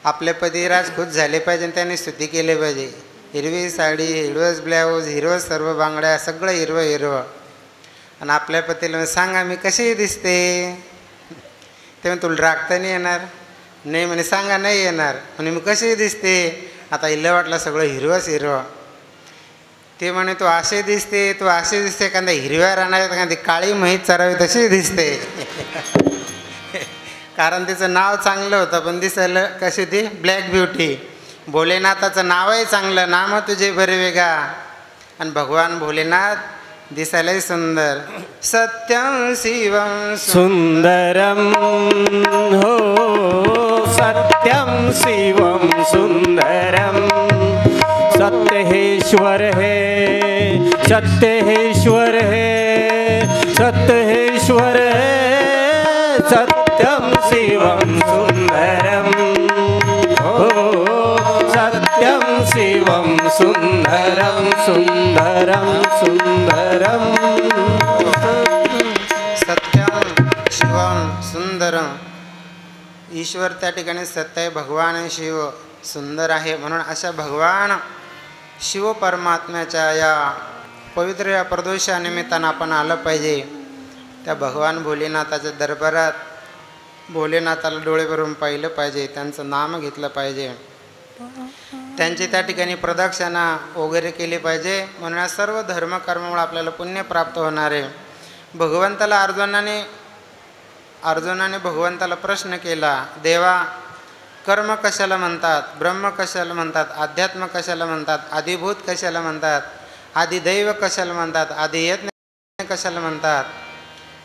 आपल्या पती राज खुश झाले पाहिजे आणि त्यांनी स्तुती केली पाहिजे. हिरवी साडी, हिरवंच ब्लाऊज, हिरवं सर्व बांगड्या, सगळं हिरवं हिरवं. आणि आपल्या पतीला सांगा मी कशी दिसते. ते म्हणे तुला रागता नाही येणार. नाही म्हणे सांगा नाही येणार. म्हणे मी कशी दिसते. आता हिला वाटलं सगळं हिरवंच हिरवं. ते म्हणे तू असे दिसते, तू असे दिसते. एखाद्या हिरव्या रानात एखादी काळी म्हैस चरावी तशी दिसते. कारण तिचं नाव चांगलं होतं पण दिसायला कशी होती ब्लॅक ब्युटी. भोलेनाथाचं नावही चांगलं. नाम तुझे भरवे गा. आणि भगवान भोलेनाथ दिसायलाही सुंदर. सत्यं शिवं सुंदरम हो. सत्यम शिवम सुंदरम. सत्य हे ईश्वर है. सत्य हे ईश्वर है. सत्य हे ईश्वर है. सत्यम शिवम सुंदरम हो. सत्यम शिवं सुंदरं सुंदरं सुंदरं सत्यम शिवम सुंदरम. ईश्वर त्या ठिकाणी सत्य आहे, भगवान शिव सुंदर आहे. म्हणून अशा भगवान शिव परमात्म्याच्या या पवित्र या प्रदोषानिमित्तानं आपण आलं पाहिजे. त्या भगवान भोलेनाथाच्या दरबारात भोलेनाथाला डोळे भरून पाहिलं पाहिजे, त्यांचं नाम घेतलं पाहिजे, त्यांची त्या ठिकाणी प्रदक्षिणा वगैरे केली पाहिजे. म्हणून या सर्व धर्मकर्मामुळे आपल्याला पुण्य प्राप्त होणार आहे. भगवंताला अर्जुनाने भगवंताला प्रश्न केला, देवा कर्म कशाला म्हणतात, ब्रह्म कशाला म्हणतात, अध्यात्म कशाला म्हणतात, आदिभूत कशाला म्हणतात, आदिदैव कशाला म्हणतात, आदियज्ञ कशाला म्हणतात,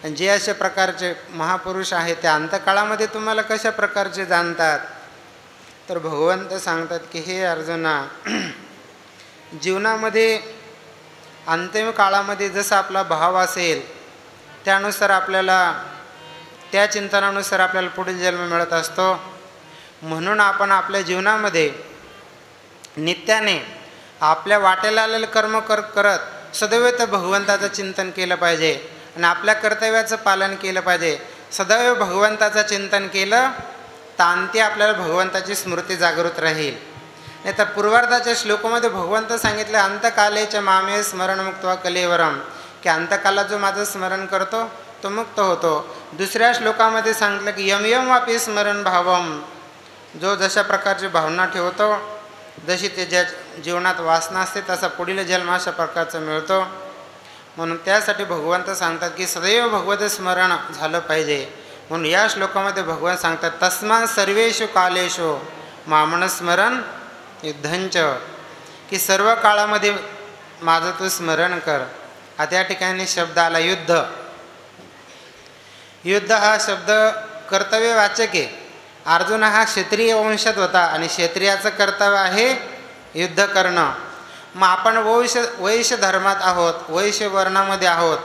आणि जे अशा प्रकारचे महापुरुष आहेत ते अंतकाळामध्ये तुम्हाला कशा प्रकारचे जाणतात. तर भगवंत सांगतात की हे अर्जुना, जीवनामध्ये अंतिम काळामध्ये जसा आपला भाव असेल त्यानुसार आपल्याला त्या चिंतनानुसार आपल्याला पुढील जन्म मिळत असतो. म्हणून आपण आपल्या जीवनामध्ये नित्याने आपल्या वाटेला आलेलं कर्म करत सदैव त्या भगवंताचं चिंतन केलं पाहिजे आणि आपल्या कर्तव्याचं पालन केलं पाहिजे. सदैव भगवंताचं चिंतन केलं तर अंती आपल्याला भगवंताची स्मृती जागृत राहील. नाही तर पूर्वार्धाच्या श्लोकामध्ये भगवंत सांगितलं, अंतकालेच्या मामे स्मरण मुक्त्वा कलेवरम, की अंतकाला जो माझं स्मरण करतो तो मुक्त होतो. दुसऱ्या श्लोकामध्ये सांगितलं की यम यम वापी स्मरण भावम, जो जशा प्रकारची भावना ठेवतो, जशी त्याच्या जीवनात वासना असते तसा पुढील जन्म अशा प्रकारचा मिळतो. म्हणून त्यासाठी भगवंत सांगतात की सदैव भगवत स्मरण झालं पाहिजे. म्हणून या श्लोकामध्ये भगवान सांगतात, तस्मात् सर्वेषु कालेषु मामन स्मरण युद्धंच, की सर्व काळामध्ये माझं तू स्मरण कर. आता या ठिकाणी शब्द आला युद्ध. युद्ध हा शब्द कर्तव्यवाचक आहे. अर्जुन हा क्षत्रिय वंशात होता आणि क्षत्रियाचं कर्तव्य आहे युद्ध करणं. मग आपण वैश्य धर्मात आहोत, वैश्य वर्णामध्ये आहोत.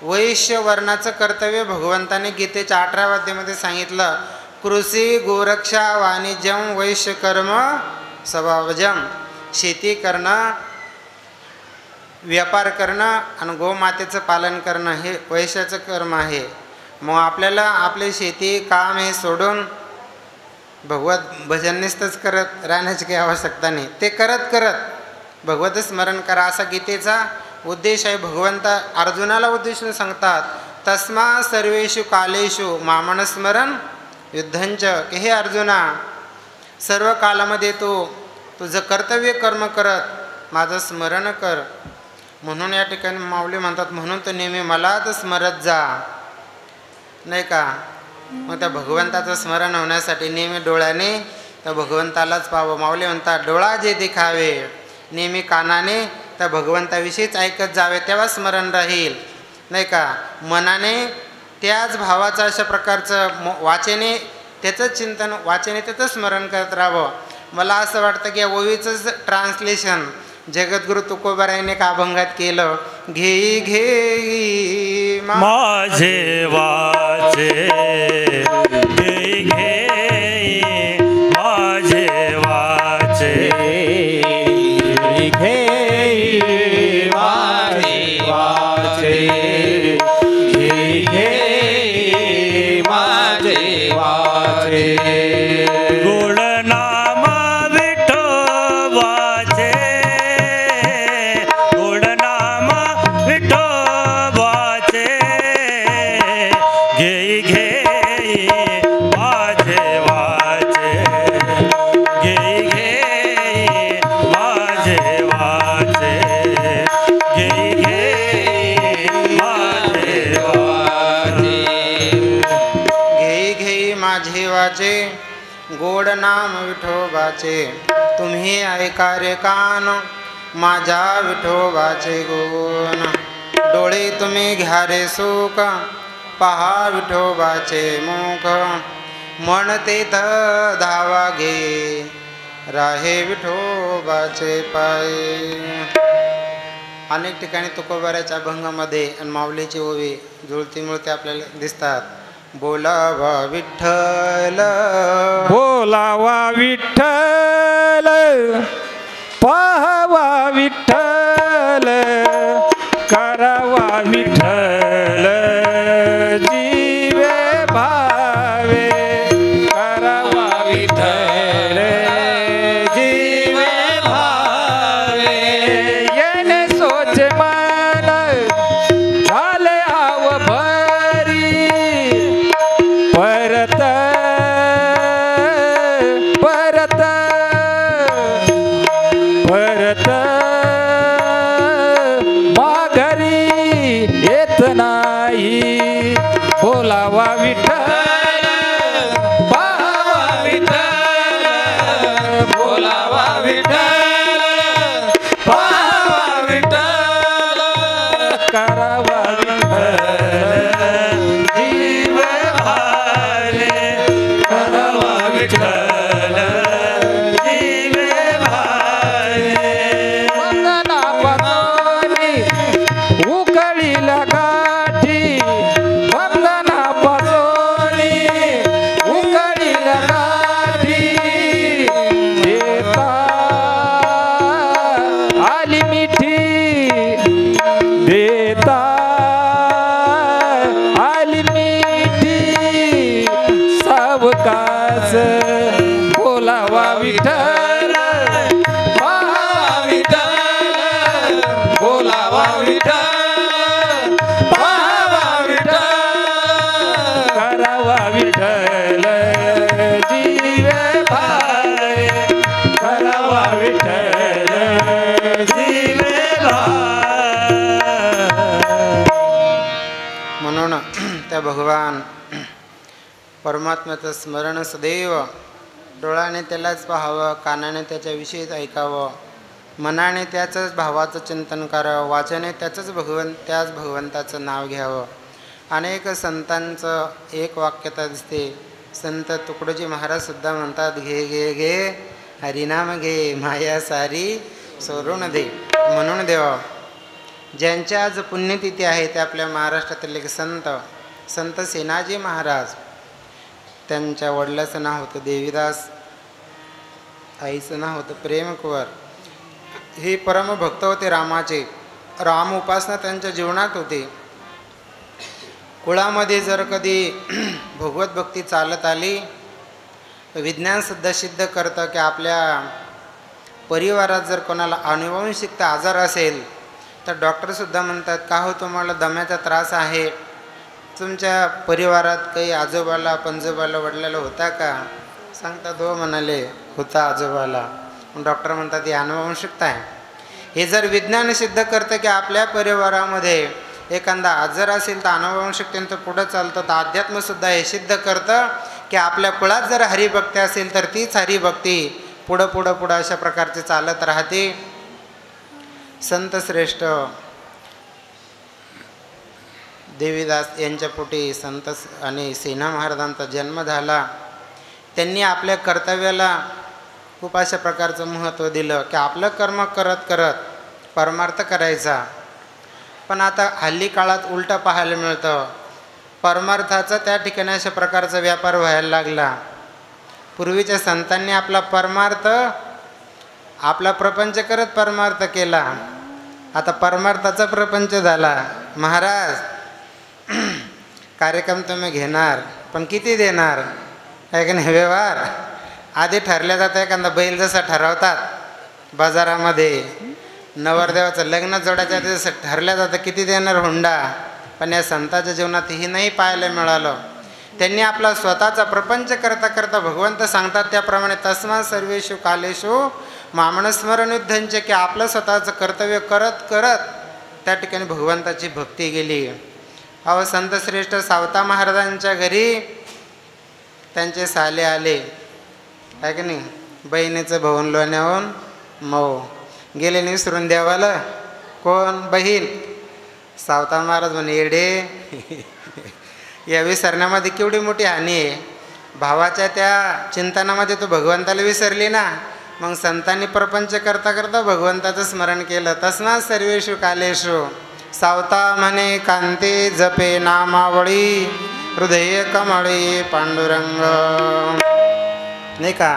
वैश्य वर्णाचं कर्तव्य भगवंताने गीतेच्या 18व्या अध्यायामध्ये सांगितलं, कृषी गोरक्षा वाणिज्यम वैश्य कर्म स्वभावजम. शेती करणं, व्यापार करणं आणि गोमातेचं पालन करणं हे वैश्याचं कर्म आहे. मग आपल्याला आपली शेती काम हे सोडून भगवत भजन नुसतंच करत राहण्याची काही आवश्यकता नाही. ते करत करत भगवत स्मरण करा, असा गीतेचा उद्देश आहे. भगवंत अर्जुनाला उद्देशून सांगतात, तस्मात् सर्वेषु कालेषु मामन स्मरण युद्धंच, की हे अर्जुना, सर्व काळामध्ये तू तुझं कर्तव्य कर्म करत माझं स्मरण कर. म्हणून या ठिकाणी माऊली म्हणतात, म्हणून तो नेहमी मलाच स्मरत जा, नाही का. मग त्या भगवंताचं स्मरण होण्यासाठी नेहमी डोळ्याने त्या भगवंतालाच पाहावं. माऊली म्हणतात, डोळा जे दिखावे नेहमी कानाने त्या भगवंताविषयीच ऐकत जावे, तेव्हा स्मरण राहील, नाही का. मनाने त्याच भावाचं अशा प्रकारचं वाचेने त्याचं चिंतन, वाचेने त्याचं स्मरण करत राहावं. मला असं वाटतं की या ओवीचंच ट्रान्सलेशन जगद्गुरु तुकोबारायने का अभंगात केलं, घेई घेई माझे वाचे, घेई घेई माझे वाचे, घेई घेई माझे वाचे, घेई घेई माझे वाचे. गोड नाम विठोबाचे, गोड नाम विठोबाचे, घेई घेई माझे वाचे, घेई घेई माझे वाचे, घेई घेई माझे वाचे. घेई घेई माझे वाचे, गोड नाम विठोबाचे, तुम्ही ऐका रे कान माझ्या विठोबाचे गुण. डोळे तुम्ही घ्या रे सुख, पहा विठोबाचे मुख. मन तेथ धावा घे, राहे विठोबाचे पाय. अनेक ठिकाणी तुकोबाराच्या अभंगामध्ये आणि माऊलीची ओवी जुळती मिळते आपल्याला दिसतात. बोलावा विठ्ठल, बोलावा विठ्ठल, पाहावा विठ्ठल करावा विठ्ठल जीवे भावे करावा विठ्ठल जीवे भावे येणे सोच मन झाले आव भरी परत परत परत माघारी येत नाही बोलावा विठ्ठल पाहावा विठ्ठल बोलावा विठ्ठल पाहावा विठ्ठल करावा विठ्ठल जीव भावे करावा विठ्ठल जीव भावे वंदना पदोनी उकळीला गाठी वंदना पदोनी उकळीला गाठी देता आली मिठी देता आली मिठी सावकाश बोलावा विठ्ठल पाहावा विठ्ठल बोलावा विठ्ठल पाहावा विठ्ठल करावा विठ्ठल जीवे भावे करावा विठ्ठल जीवे म्हणून त्या भगवान परमात्म्याचं स्मरण सदैव डोळ्याने त्यालाच पाहावं, कानाने त्याच्याविषयीच ऐकावं, मनाने त्याचंच भावाचं चिंतन करावं, वाचने त्याच भगवंताचं नाव घ्यावं. अनेक संतांचं एक वाक्यता दिसते. संत तुकडोजी महाराजसुद्धा म्हणतात, घे घे घे हरिनाम घे माया सारी सोडून दे. म्हणून देवा ज्यांच्या आज पुण्यतिथी आहे ते आपल्या महाराष्ट्रातील एक संत सेनाजी महाराज. त्यांच्या वडिलाचं नाव होतं देवीदास, आईचं नाव होतं प्रेमकुंवर. हे परमभक्त होते रामाचे. राम उपासना त्यांच्या जीवनात होती. कुळामध्ये जर कधी भगवत भक्ती चालत आली, विज्ञानसुद्धा सिद्ध करतं की आपल्या परिवारात जर कोणाला आनुवंशिकता आजार असेल तर डॉक्टरसुद्धा म्हणतात, का हो तुम्हाला दम्याचा त्रास आहे, तुमच्या परिवारात काही आजोबाला पंजोबाला वडिलाला होता का? सांगतात हो म्हणाले होता आजोबाला. डॉक्टर म्हणतात ही आनुवंशिकता आहे. हे जर विज्ञान सिद्ध करतं की आपल्या परिवारामध्ये एखादा आजार असेल तर आनुवंशिकतेनं पुढं चालतं, तर अध्यात्मसुद्धा हे सिद्ध करतं की आपल्या कुळात जर हरिभक्ती असेल तर तीच हरिभक्ती पुढं पुढं पुढं अशा प्रकारचे चालत राहते. संत श्रेष्ठ देवीदास यांच्या पोटी संत आणि सेना महाराजांचा जन्म झाला. त्यांनी आपल्या कर्तव्याला खूप अशा प्रकारचं महत्त्व दिलं की आपलं कर्म करत करत परमार्थ करायचा. पण आता हल्ली काळात उलटं पाहायला मिळतं. परमार्थाचा त्या ठिकाणी अशा प्रकारचा व्यापार व्हायला लागला. पूर्वीच्या संतांनी आपला परमार्थ आपला प्रपंच करत परमार्थ केला. आता परमार्थाचा प्रपंच झाला. महाराज कार्यक्रम तुम्ही घेणार पण किती देणार आहे की नाही? व्यवहार आधी ठरल्या जातं. एखादा बैल जसा ठरवतात बाजारामध्ये, नवरदेवाचं लग्न जोडायच्या आधी जसं ठरल्या जातं किती देणार हुंडा, पण या संताच्या जीवनात ही नाही पाहायला मिळालं. त्यांनी आपला स्वतःचा प्रपंच करता करता भगवंत सांगतात त्याप्रमाणे तस्मात् सर्वेषु कालेषु मामनस्मरण युद्धंचे, की आपलं स्वतःचं कर्तव्य करत करत त्या ठिकाणी भगवंताची भक्ती गेली. अहो संत श्रेष्ठ सावता महाराजांच्या घरी त्यांचे साले आले आहे की नाही, बहिणीचं भवन लोण्याहून मऊ गेले निसरून देवाला. कोण? बहीण. सावता महाराज म्हणे येडे या विसरण्यामध्ये केवढी मोठी हानी आहे. भावाच्या त्या चिंतनामध्ये तो भगवंताला विसरली ना. मग संतांनी प्रपंच करता करता भगवंताचं स्मरण केलं. तस्मात् सर्वेषु कालेषु सावता म्हणे कांती जपे नामावळी हृदय कमळी पांडुरंग. नाही का?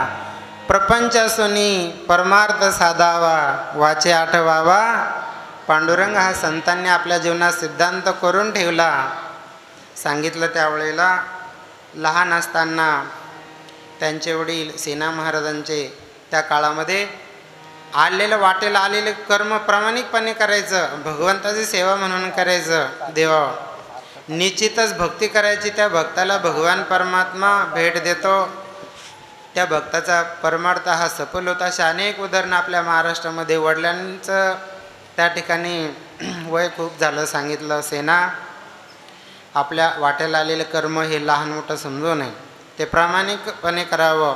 प्रपंचासुनी परमार्थ साधावा वाचे आठवावा. पांडुरंग हा संतांनी आपल्या जीवनात सिद्धांत करून ठेवला. सांगितलं त्यावेळेला लहान असताना त्यांचे वडील सेना महाराजांचे त्या काळामध्ये वाटेला आलेले कर्म प्रामाणिकपणे करायचं, भगवंताची सेवा म्हणून करायचं. देवा निश्चितच भक्ती करायची. त्या भक्ताला भगवान परमात्मा भेट देतो. त्या भक्ताचा परमार्थ हा सफल होता. अशा अनेक उदाहरणं आपल्या महाराष्ट्रामध्ये. वडिलांचं त्या ठिकाणी वय खूप झालं सांगितलं. सेना आपल्या वाटेला आलेले कर्म हे लहान मोठं समजू नये, ते प्रामाणिकपणे करावं.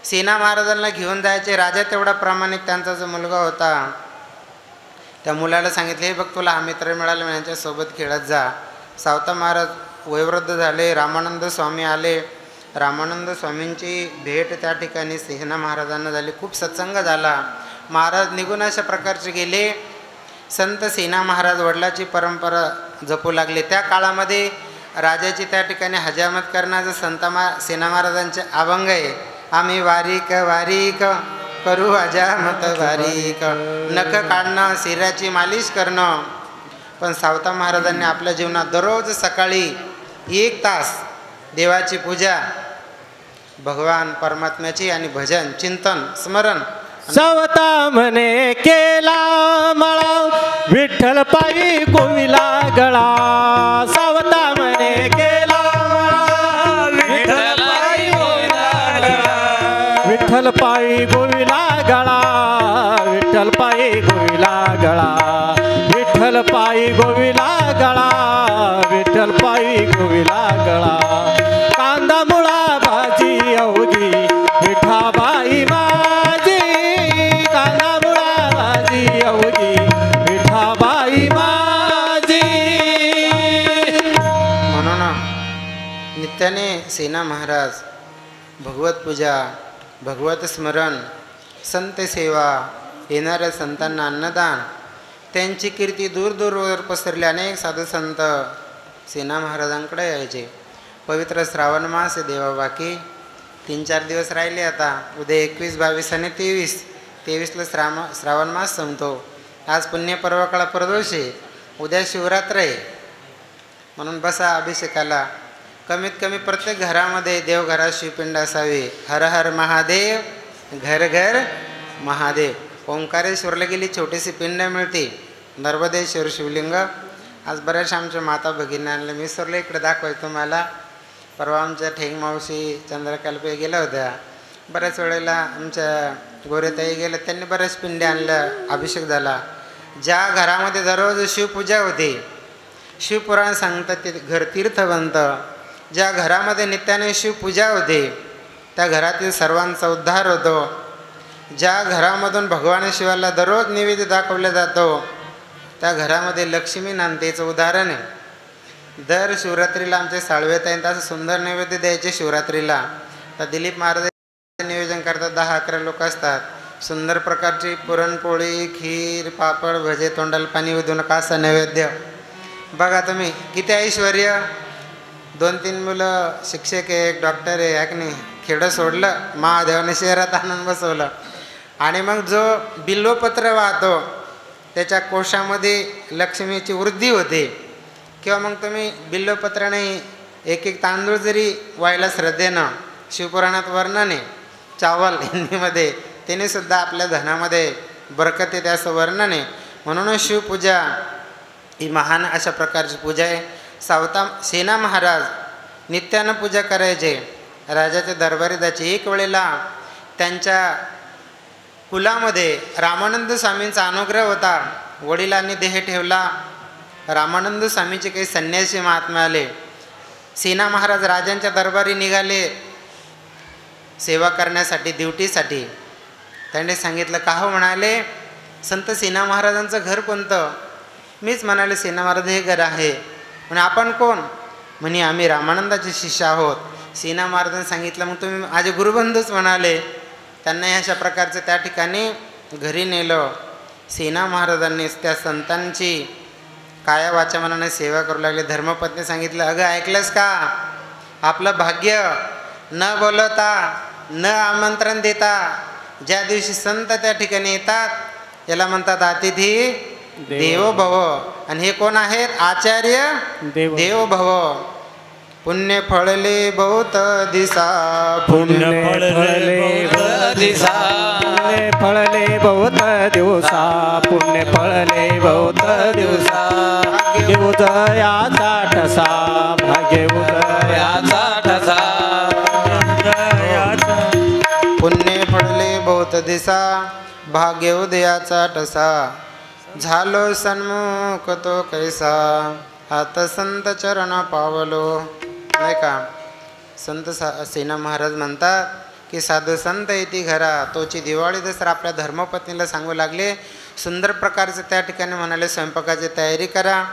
सेना महाराजांना घेऊन जायचे. राजा तेवढा प्रामाणिक. त्यांचा जो मुलगा होता त्या मुलाला सांगितले, हे बघ तुला हा मित्र मिळाले, यांच्यासोबत खेळत जा. सावता महाराज वयोवृद्ध झाले. रामानंद स्वामी आले. रामानंद स्वामींची भेट त्या ठिकाणी सेना महाराजांना झाली. खूप सत्संग झाला. महाराज निघून अशा प्रकारचे गेले. संत सेना महाराज वडिलाची परंपरा जपू लागले. त्या काळामध्ये राजाची त्या ठिकाणी हजामत करण्याचं सेना महाराजांचे अभंग आहे. आम्ही वारीक वारीक करू हजामत वारीक. नख काढणं, शिराची मालिश करणं. पण सावता महाराजांनी आपल्या जीवनात दररोज सकाळी 1 तास देवाची पूजा, भगवान परमात्म्याची आणि भजन, चिंतन, स्मरण. सावता म्हणे केला मळा विठ्ठल पायी गोविला गळा. सावता म्हणे केला मळा विठ्ठल पायी गोविला गळा. विठ्ठल पायी गोविला गळा. विठ्ठल पायी गोविला गळा. विठ्ठल पायी गोविला गळा. विठ्ठल पायी गोविला गळा. कांदा मुळा भाजी अवघी विठाबाई माझी. कांदा मुळा भाजी अवघी विठाबाई माझी. म्हणून नित्याने सेना महाराज भगवत पूजा, भगवत स्मरण, संत सेवा, येणाऱ्या संतांना अन्नदान, त्यांची कीर्ती दूरदूरवर पसरली. अनेक साधू संत सेना महाराजांकडे यायचे. पवित्र श्रावण मास देवा बाकी 3-4 दिवस राहिले. आता उद्या 21, 22 आणि 23ला श्रावण मास संपतो. आज पुण्यपर्वकाळा प्रदोष आहे. उद्या शिवरात्र आहे. म्हणून बसा अभिषेकाला. कमीत कमी प्रत्येक घरामध्ये देवघरात शिवपिंड असावी. हर हर महादेव, घर घर महादेव. ओंकारेश्वरला गेली छोटीशी पिंड मिळते. नर्मदेश्वर शिवलिंग. आज बऱ्याच आमच्या माता भगिनींना मी सरला इकडे दाखवायचं तुम्हाला. परवा आमच्या ठेंग मावशी चंद्रकल्पे गेल्या होत्या. बऱ्याच वेळेला आमच्या गोरेताई गेल्या. त्यांनी बऱ्याच पिंडे आणल्या. अभिषेक झाला. ज्या घरामध्ये दररोज शिवपूजा होते, शिवपुराण सांगतात ते घर तीर्थ बनतं. ज्या घरामध्ये नित्याने शिवपूजा होते त्या घरातील सर्वांचा उद्धार होतो. ज्या घरामधून भगवान शिवाला दररोज नैवेद्य दाखवला जातो त्या घरामध्ये लक्ष्मी नांदतेचं उदाहरण आहे. दर शिवरात्रीला आमचे साळवेताईंत असं सुंदर नैवेद्य द्यायचे. शिवरात्रीला तर दिलीप महाराज नियोजन करतात. 10-11 लोक असतात. सुंदर प्रकारची पुरणपोळी, खीर, पापड, भजे, तोंडाला पाणी उधू नका असा नैवेद्य. बघा तुम्ही किती ऐश्वर्य. 2-3 मुलं शिक्षक आहे, एक डॉक्टर आहे, एक नाही. खेडं सोडलं, महादेवाने शहरात आणून बसवलं. आणि मग जो बिल्वपत्र वाहतो त्याच्या कोशामध्ये लक्ष्मीची वृद्धी होते. किंवा मग तुम्ही बिल्वपत्राने 1-1 तांदूळ जरी व्हायला श्रद्धेनं, शिवपुराणात वर्णन आहे चावल हिंदीमध्ये, त्याने सुद्धा आपल्या धनामध्ये बरकत येते असं वर्णन आहे. म्हणूनच शिवपूजा ही महान अशा प्रकारची पूजा आहे. सावता सेना महाराज नित्यानं पूजा करायचे. राजाच्या दरबारी जायचे. एक वेळेला त्यांच्या कुलामध्ये रामानंद स्वामींचा अनुग्रह होता. वडिलांनी देह ठेवला. रामानंद स्वामीचे काही संन्यासी महात्मा आले. सेना महाराज राजांच्या दरबारी निघाले सेवा करण्यासाठी, ड्युटीसाठी. त्यांनी सांगितलं का हो? म्हणाले संत सेना महाराजांचं घर कोणतं? मीच म्हणाले सेना महाराज हे घर आहे. म्हणे आपण कोण? म्हणे आम्ही रामानंदाचे शिष्य आहोत. सेना महाराजांनी सांगितलं मग तुम्ही माझे गुरुबंधूच म्हणाले. त्यांना अशा प्रकारचं त्या ठिकाणी घरी नेलं. सेना महाराजांनी त्या संतांची काया वाचा मनाने सेवा करू लागले. धर्मपत्नी सांगितलं अगं ऐकलंस का? आपलं भाग्य न बोलता न आमंत्रण देता ज्या दिवशी संत त्या ठिकाणी येतात याला म्हणतात अतिथी देवो भव. आणि हे कोण आहेत? आचार्य देवो भव. पुण्य फळले बहुत दिसा, पुण्य फळले बहुत दिसा, पुण्य फळले बहुत दिवसा, पुण्य फळले बहुत दिवसा. भाग्य उदयाचा ठसा, भाग्य उदयाचा ठसा. पुण्य फळले बहुत दिसा, भाग्य उदयाचा ठसा. झालो सन्मुख तो कैसा, हात संत चरण पावलो. नाही का? संत सेना महाराज म्हणतात की साधू संत येती घरा. तोची दिवाळी दसरा आपल्या धर्मपत्नीला सांगू लागले. सुंदर प्रकारचे त्या ठिकाणी म्हणाले स्वयंपाकाची तयारी करा.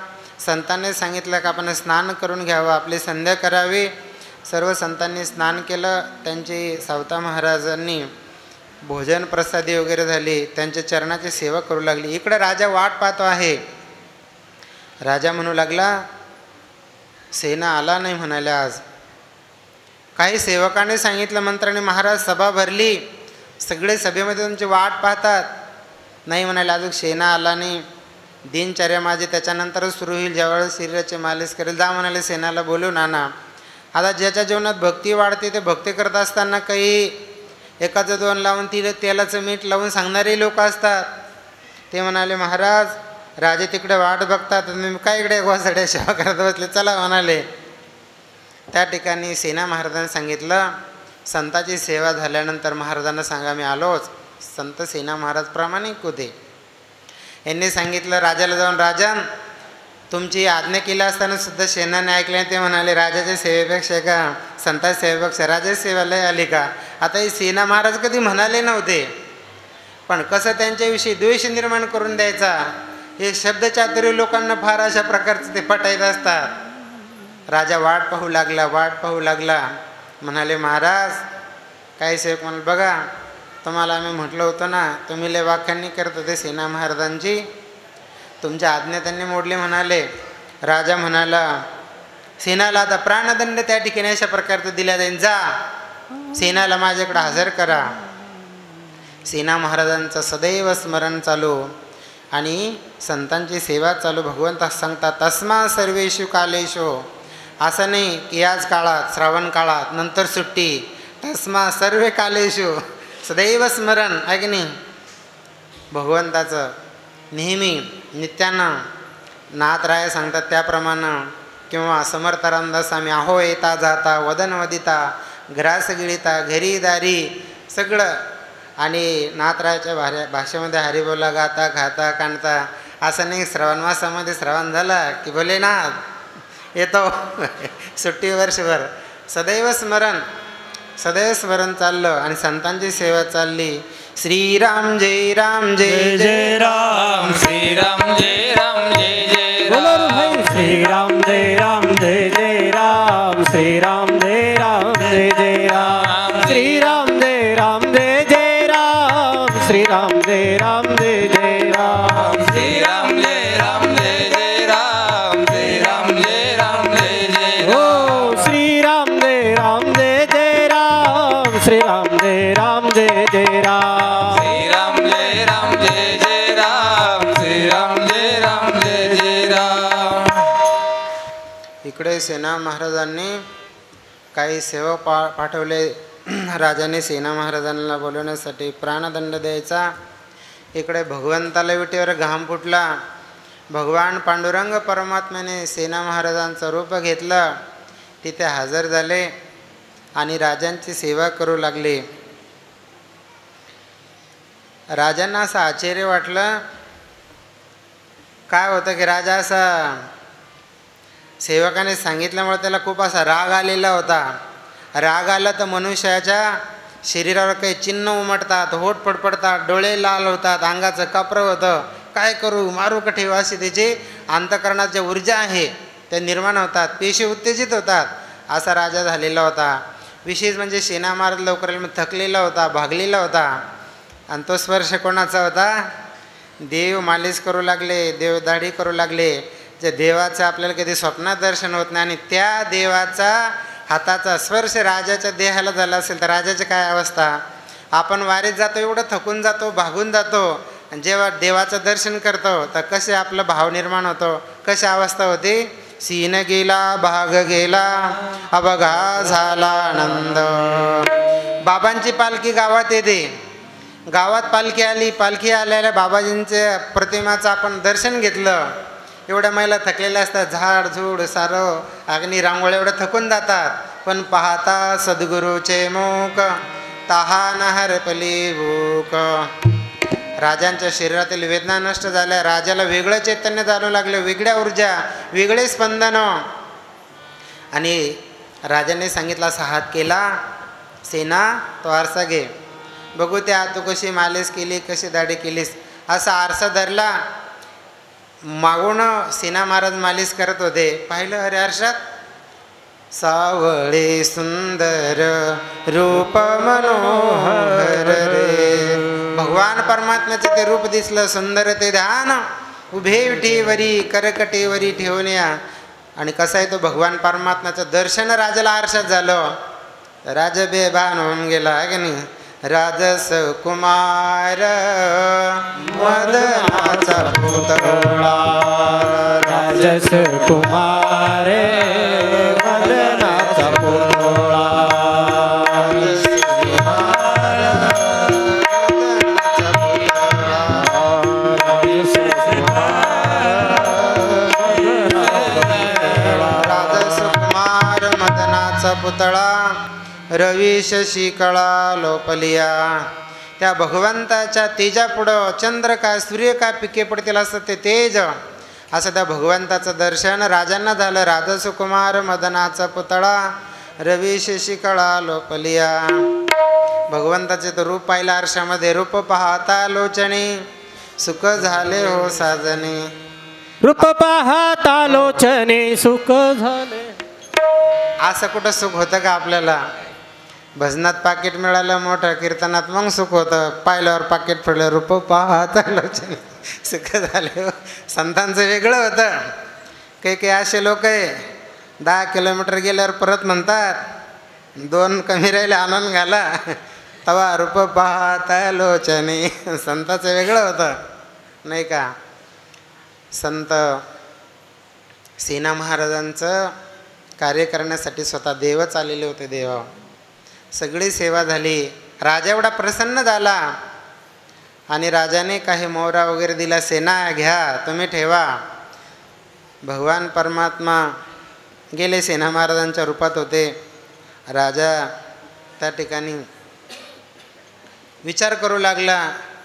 संतांनी सांगितलं की आपण स्नान करून घ्यावं, आपली संध्या करावी. सर्व संतांनी स्नान केलं. त्यांची सावता महाराजांनी भोजन प्रसादी वगैरे झाली. त्यांच्या चरणाची सेवा करू लागली. इकडं राजा वाट पाहतो आहे. राजा म्हणू लागला सेना आला नाही म्हणाले आज. काही सेवकाने सांगितलं मंत्र्याने महाराज सभा भरली, सगळे सभेमध्ये तुमची वाट पाहतात. नाही म्हणाले अजून सेना आला नाही. दिनचर्या माझी त्याच्यानंतरच सुरू होईल, ज्यावेळेस शरीराची मालिश करेल. जा म्हणाले सेनाला बोलून आणा. आता ज्याच्या जीवनात भक्ती वाढते ते भक्ती करत असताना काही एकाचं दोन लावून तेलाचं मीठ लावून सांगणारे लोक असतात. ते म्हणाले महाराज राजे तिकडे वाट बघतात, मी काय इकडे गोसाड्या सेवा करत बसले, चला म्हणाले. त्या ठिकाणी सेना महाराजांनी सांगितलं संताची सेवा झाल्यानंतर महाराजांना सांगा मी आलोच. संत सेना महाराज प्रामाणिक होते. यांनी सांगितलं राजाला जाऊन राजन तुमची आज्ञा केली असताना सुद्धा सेनाने ऐकले. ते म्हणाले राजाच्या सेवेपेक्षा का संताच्या सेवेपेक्षा राजाच्या सेवेला आली का. आता ही सेना महाराज कधी म्हणाले नव्हते, पण कसं त्यांच्याविषयी द्वेष निर्माण करून द्यायचा हे शब्दचातुर्य लोकांना फार अशा प्रकारचे ते पटायत असतात. राजा वाट पाहू लागला. म्हणाले महाराज काय सेवक म्हणाले बघा तुम्हाला आम्ही म्हटलं होतं ना, तुम्ही लय वाक्यांनी करत होते सेना महाराजांची, तुमच्या आज्ञा त्यांनी मोडली म्हणाले. राजा म्हणाला सेनाला आता प्राणदंड त्या ठिकाणी अशा प्रकारचं दिला जाईल, जा सेनाला माझ्याकडे हजर करा. सेना महाराजांचं सदैव स्मरण चालू आणि संतांची सेवा चालू. भगवंत सांगतात तस्मा सर्वेषु कालेषु. असं नाही की याच काळात श्रावण काळात नंतर सुट्टी. तस्मा सर्वे कालेषु सदैव स्मरण आहे की नाही. भगवंताचं नेहमी नित्यानं नाथराय सांगतात त्याप्रमाणे किंवा समर्थ रामदास स्वामी अहो येता जाता वदन वदिता घरास गिळिता घरी दारी सगळं. आणि नाथरायाच्या भाषेमध्ये हरिबोला गाता खाता कांडता. असं नाही श्रावण मासामध्ये श्रावण झाला की भोलेनाथ येतो सुट्टी वर्षभर. सदैव स्मरण चाललं आणि संतांची सेवा चालली. श्रीराम जय राम जय जय राम, श्रीराम जय राम जय जय राम, श्रीराम जय राम जय जय राम, श्रीराम जय राम जय जय राम, श्रीराम जय राम जय जय राम, श्रीराम जय राम जय जय राम, श्रीराम जय राम जय जय राम, श्रीराम जय राम जय जय हो श्रीराम जय राम जय जय राम, श्रीराम जय राम जय जय राम, श्रीराम जय राम जय जय राम, श्रीराम जय राम जय जय राम. इकडे सेना महाराजांनी काही सेवक पाठवले. राजाने सेना महाराजांना बोलवण्यासाठी प्राणदंड द्यायचा. इकडे भगवंताला विटेवर घाम फुटला. भगवान पांडुरंग परमात्म्याने सेना महाराजांचं रूप घेतलं. तिथे हजर झाले आणि राजांची सेवा करू लागले. राजांना असं आश्चर्य वाटलं. काय होतं की राजा असा सेवकाने सांगितल्यामुळे त्याला खूप असा राग आलेला होता. राग आला तर मनुष्याच्या शरीरावर काही चिन्ह उमटतात, होठ फडफडतात, डोळे लाल होतात, अंगाचं कापरं होतं. काय करू मारू कठे अशी त्याची अंतःकरणात ज्या ऊर्जा आहे त्या निर्माण होतात, पेशी उत्तेजित होतात. असा राजा झालेला होता. विशेष म्हणजे सेना महाराज लवकर थकलेला होता, भागलेला होता. आणि तो स्पर्श कोणाचा होता? देव मालिश करू लागले, देव दाढी करू लागले. जे देवाचं आपल्याला कधी स्वप्नात दर्शन होत नाही आणि त्या देवाचा हाताचा स्पर्श राजाच्या देहाला झाला असेल तर राजाची काय अवस्था. आपण वारीत जातो एवढं थकून जातो, भागून जातो, आणि जेव्हा देवाचं दर्शन करतो तर कसे आपला भाव निर्माण होतो, कशी अवस्था होती. सीन गेला भाग गेला अबघा झाला आनंद. बाबांची पालखी गावात येते, गावात पालखी आली, पालखी आलेल्या बाबाजींच्या प्रतिमाचं आपण दर्शन घेतलं. एवढ्या महिला भुकलेल्या असतात, झाड झूड सारं अग्नी रांगोळ्या एवढं थकून जातात, पण पाहता सद्गुरूचे मुख तहान हरपली भूक. राजांच्या शरीरातील वेदना नष्ट झाल्या, राजाला वेगळं चैतन्य जाणू लागलं, वेगळ्या ऊर्जा, वेगळे स्पंदन. आणि राजाने सांगितलं, असा हात केला, सेना तो आरसा घे, बघू त्या तू कशी मालिश केली, कशी दाढी केलीस. असा आरसा धरला, मागून सेना महाराज मालिश करत होते. पाहिलं अरे आरशात, सावळे सुंदर रूप मनोहर रे. भगवान परमात्म्याचं ते रूप दिसलं, सुंदर ते ध्यान उभे विठीवरी करकटेवरी ठेवण्या. आणि कसं आहे तो भगवान परमात्म्याचं दर्शन राजाला आरशात झालं. राजा बेभान होऊन गेला की नाही. राजस कुमार मदनाचा पुतळा, राजस कुमार मदनाचा पुतळा. पुतळा रवी शशी कळा लोपलिया. त्या भगवंताच्या तेजापुढं चंद्र काय सूर्य काय पिके पडतील असं ते तेज, असं त्या भगवंताचं दर्शन राजांना झालं. राजसुकुमार मदनाचा पुतळा रवी शशी कळा लोपलिया. भगवंताचे तर रूप पाहिलं आरशामध्ये, रूप पाहता लोचनी सुख झाले हो साजने. रूप पाहता लोचने सुख झाले. असं कुठं सुख होतं का आपल्याला. भजनात पाकिट मिळालं मोठं, कीर्तनात मग सुख होतं, पाहिल्यावर पाकिट पडलं, रूप पाहता लोचने सुख झाले हो. संतांचं वेगळं होतं. काही असे लोक आहे 10 किलोमीटर गेल्यावर परत म्हणतात 2 कमी राहिले आनंद घाला, तवा रूप पाहता लोचने. संताचं वेगळं होतं नाही का. संत सेना महाराजांचं कार्य करण्यासाठी स्वतः देवच आलेले होते. देवा सगळी सेवा झाली, राजा एवढा प्रसन्न झाला आणि राजाने काही मोहरा वगैरे दिला, सेना घ्या तुम्ही ठेवा. भगवान परमात्मा गेले, सेना महाराजांच्या रूपात होते. राजा त्या ठिकाणी विचार करू लागला.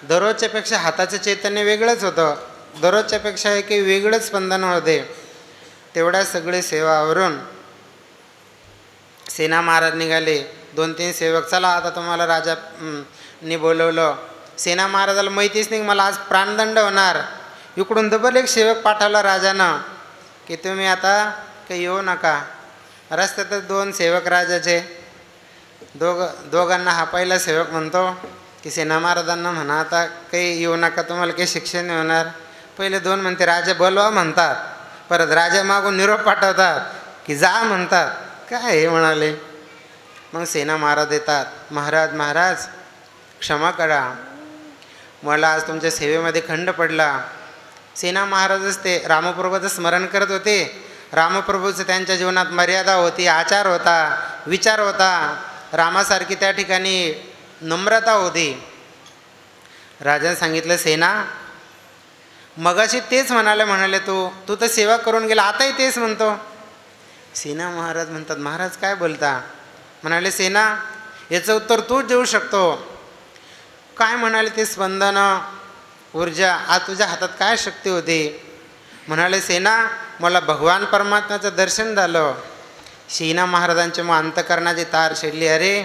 दररोजच्यापेक्षा हाताचं चैतन्य वेगळंच होतं, दररोजच्यापेक्षा एक वेगळंच स्पंदन होते. तेवढ्या सगळे सेवावरून सेना महाराज निघाले. 2-3 सेवक, चला आता तुम्हाला राजाने बोलवलं. सेना महाराजाला माहितीच नाही मला आज प्राणदंड होणार. इकडून डबल एक सेवक पाठवला राजानं की तुम्ही आता काही येऊ नका. रस्त्यातच 2 सेवक राजाचे, दोघांना हा पहिला सेवक म्हणतो की सेना महाराजांना म्हणा आता काही येऊ नका, तुम्हाला काही शिक्षा नाही होणार. पहिले 2 म्हणते राजा बोलवा म्हणतात, परत राजा मागून निरोप पाठवतात की जा म्हणतात. काय हे म्हणाले. मग सेना महाराज येतात, महाराज क्षमा करा, मला आज तुमच्या सेवेमध्ये खंड पडला. सेना महाराजच ते रामप्रभूचं स्मरण करत होते. रामप्रभूचं त्यांच्या जीवनात मर्यादा होती, आचार होता, विचार होता. रामासारखी त्या ठिकाणी नम्रता होती. राजाने सांगितलं सेना मगाशी तेच म्हणाले तू तर सेवा करून गेला, आताही तेच म्हणतो. सेना महाराज म्हणतात महाराज काय बोलता. म्हणाले सेना याचं उत्तर तूच देऊ शकतो. काय म्हणाले ते स्पंदन ऊर्जा, आज तुझ्या हातात काय शक्ती होती. म्हणाले सेना मला भगवान परमात्म्याचं दर्शन झालं. सेना महाराजांच्या मग अंतकरणाची तार छेडली. अरे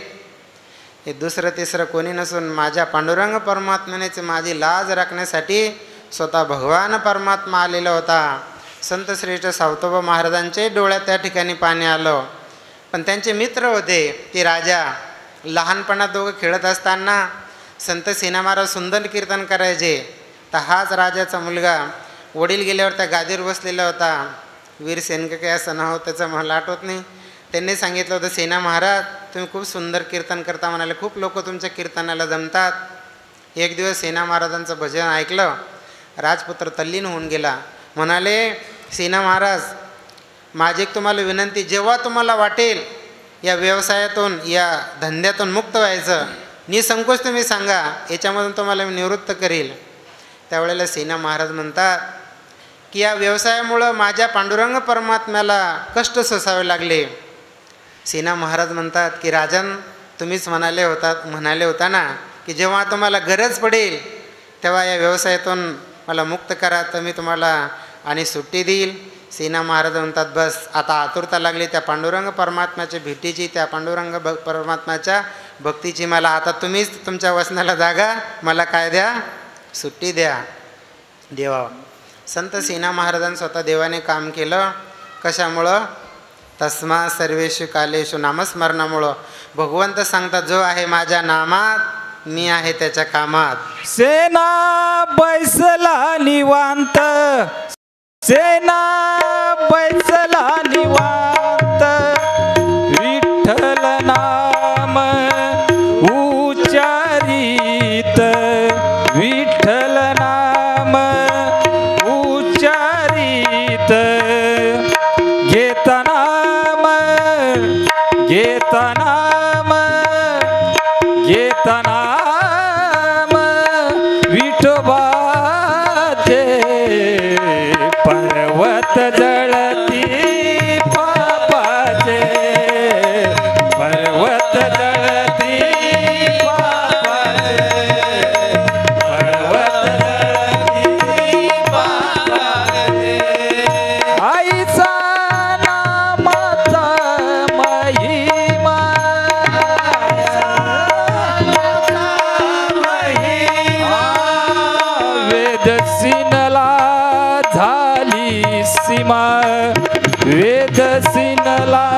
हे दुसरं तिसरं कोणी नसून माझ्या पांडुरंग परमात्म्यानेच माझी लाज राखण्यासाठी स्वतः भगवान परमात्मा आलेला होता. संत श्रेष्ठ सावतोबा महाराजांचे डोळ्यात त्या ठिकाणी पाणी आलं. पण त्यांचे मित्र होते ते राजा. लहानपणात दोघं खेळत असताना संत सेना महाराज सुंदर कीर्तन करायचे. तर हाच राजाचा मुलगा वडील गेल्यावर त्या गादीवर बसलेला होता. वीर सेनके काय असं नाव त्याचं मला आठवत नाही. त्यांनी सांगितलं होतं, सेना महाराज तुम्ही खूप सुंदर कीर्तन करता म्हणाले, खूप लोक तुमच्या कीर्तनाला जमतात. एक दिवस सेना महाराजांचं भजन ऐकलं, राजपुत्र तल्लीन होऊन गेला. म्हणाले, सेना महाराज माझी एक तुम्हाला विनंती, जेव्हा तुम्हाला वाटेल या व्यवसायातून या धंद्यातून मुक्त व्हायचं, निसंकोच तुम्ही सांगा, याच्यामधून तुम्हाला मी निवृत्त करील. त्यावेळेला सेना महाराज म्हणतात की या व्यवसायामुळं माझ्या पांडुरंग परमात्म्याला कष्ट सोसावे लागले. सेना महाराज म्हणतात की राजन, तुम्हीच म्हणाले होता ना की जेव्हा तुम्हाला गरज पडेल तेव्हा या व्यवसायातून मला मुक्त करा, तर मी तुम्हाला आणि सुट्टी देईल. सेना महाराज म्हणतात, बस आता आतुरता लागली त्या पांडुरंग परमात्म्याच्या भेटीची, त्या पांडुरंग परमात्म्याच्या भक्तीची. मला आता तुम्हीच तुमच्या वचनाला जागा, मला काय द्या, सुट्टी द्या. देवा संत सेना महाराजांनी स्वतः देवाने काम केलं. कशामुळं? तस्मा सर्वेषु कालेषु नामस्मरणामुळं. भगवंत सांगतात, जो आहे माझ्या नामात मी आहे त्याच्या कामात. सेना बैसला निवांत, सेना बैसला निवांत, विठ्ठल नाम उच्चारित, विठ्ठल नाम उच्चारित, घेता नाम, घेता नाम, घेता नाम, विठोबाचे पर्वत जळती पापाचे, पर्वत जळती पापाचे, पर्वत जळती पापाचे. आईचा नामाचा महिमा, वेदसिनला झाली सीमा, वेदसिनला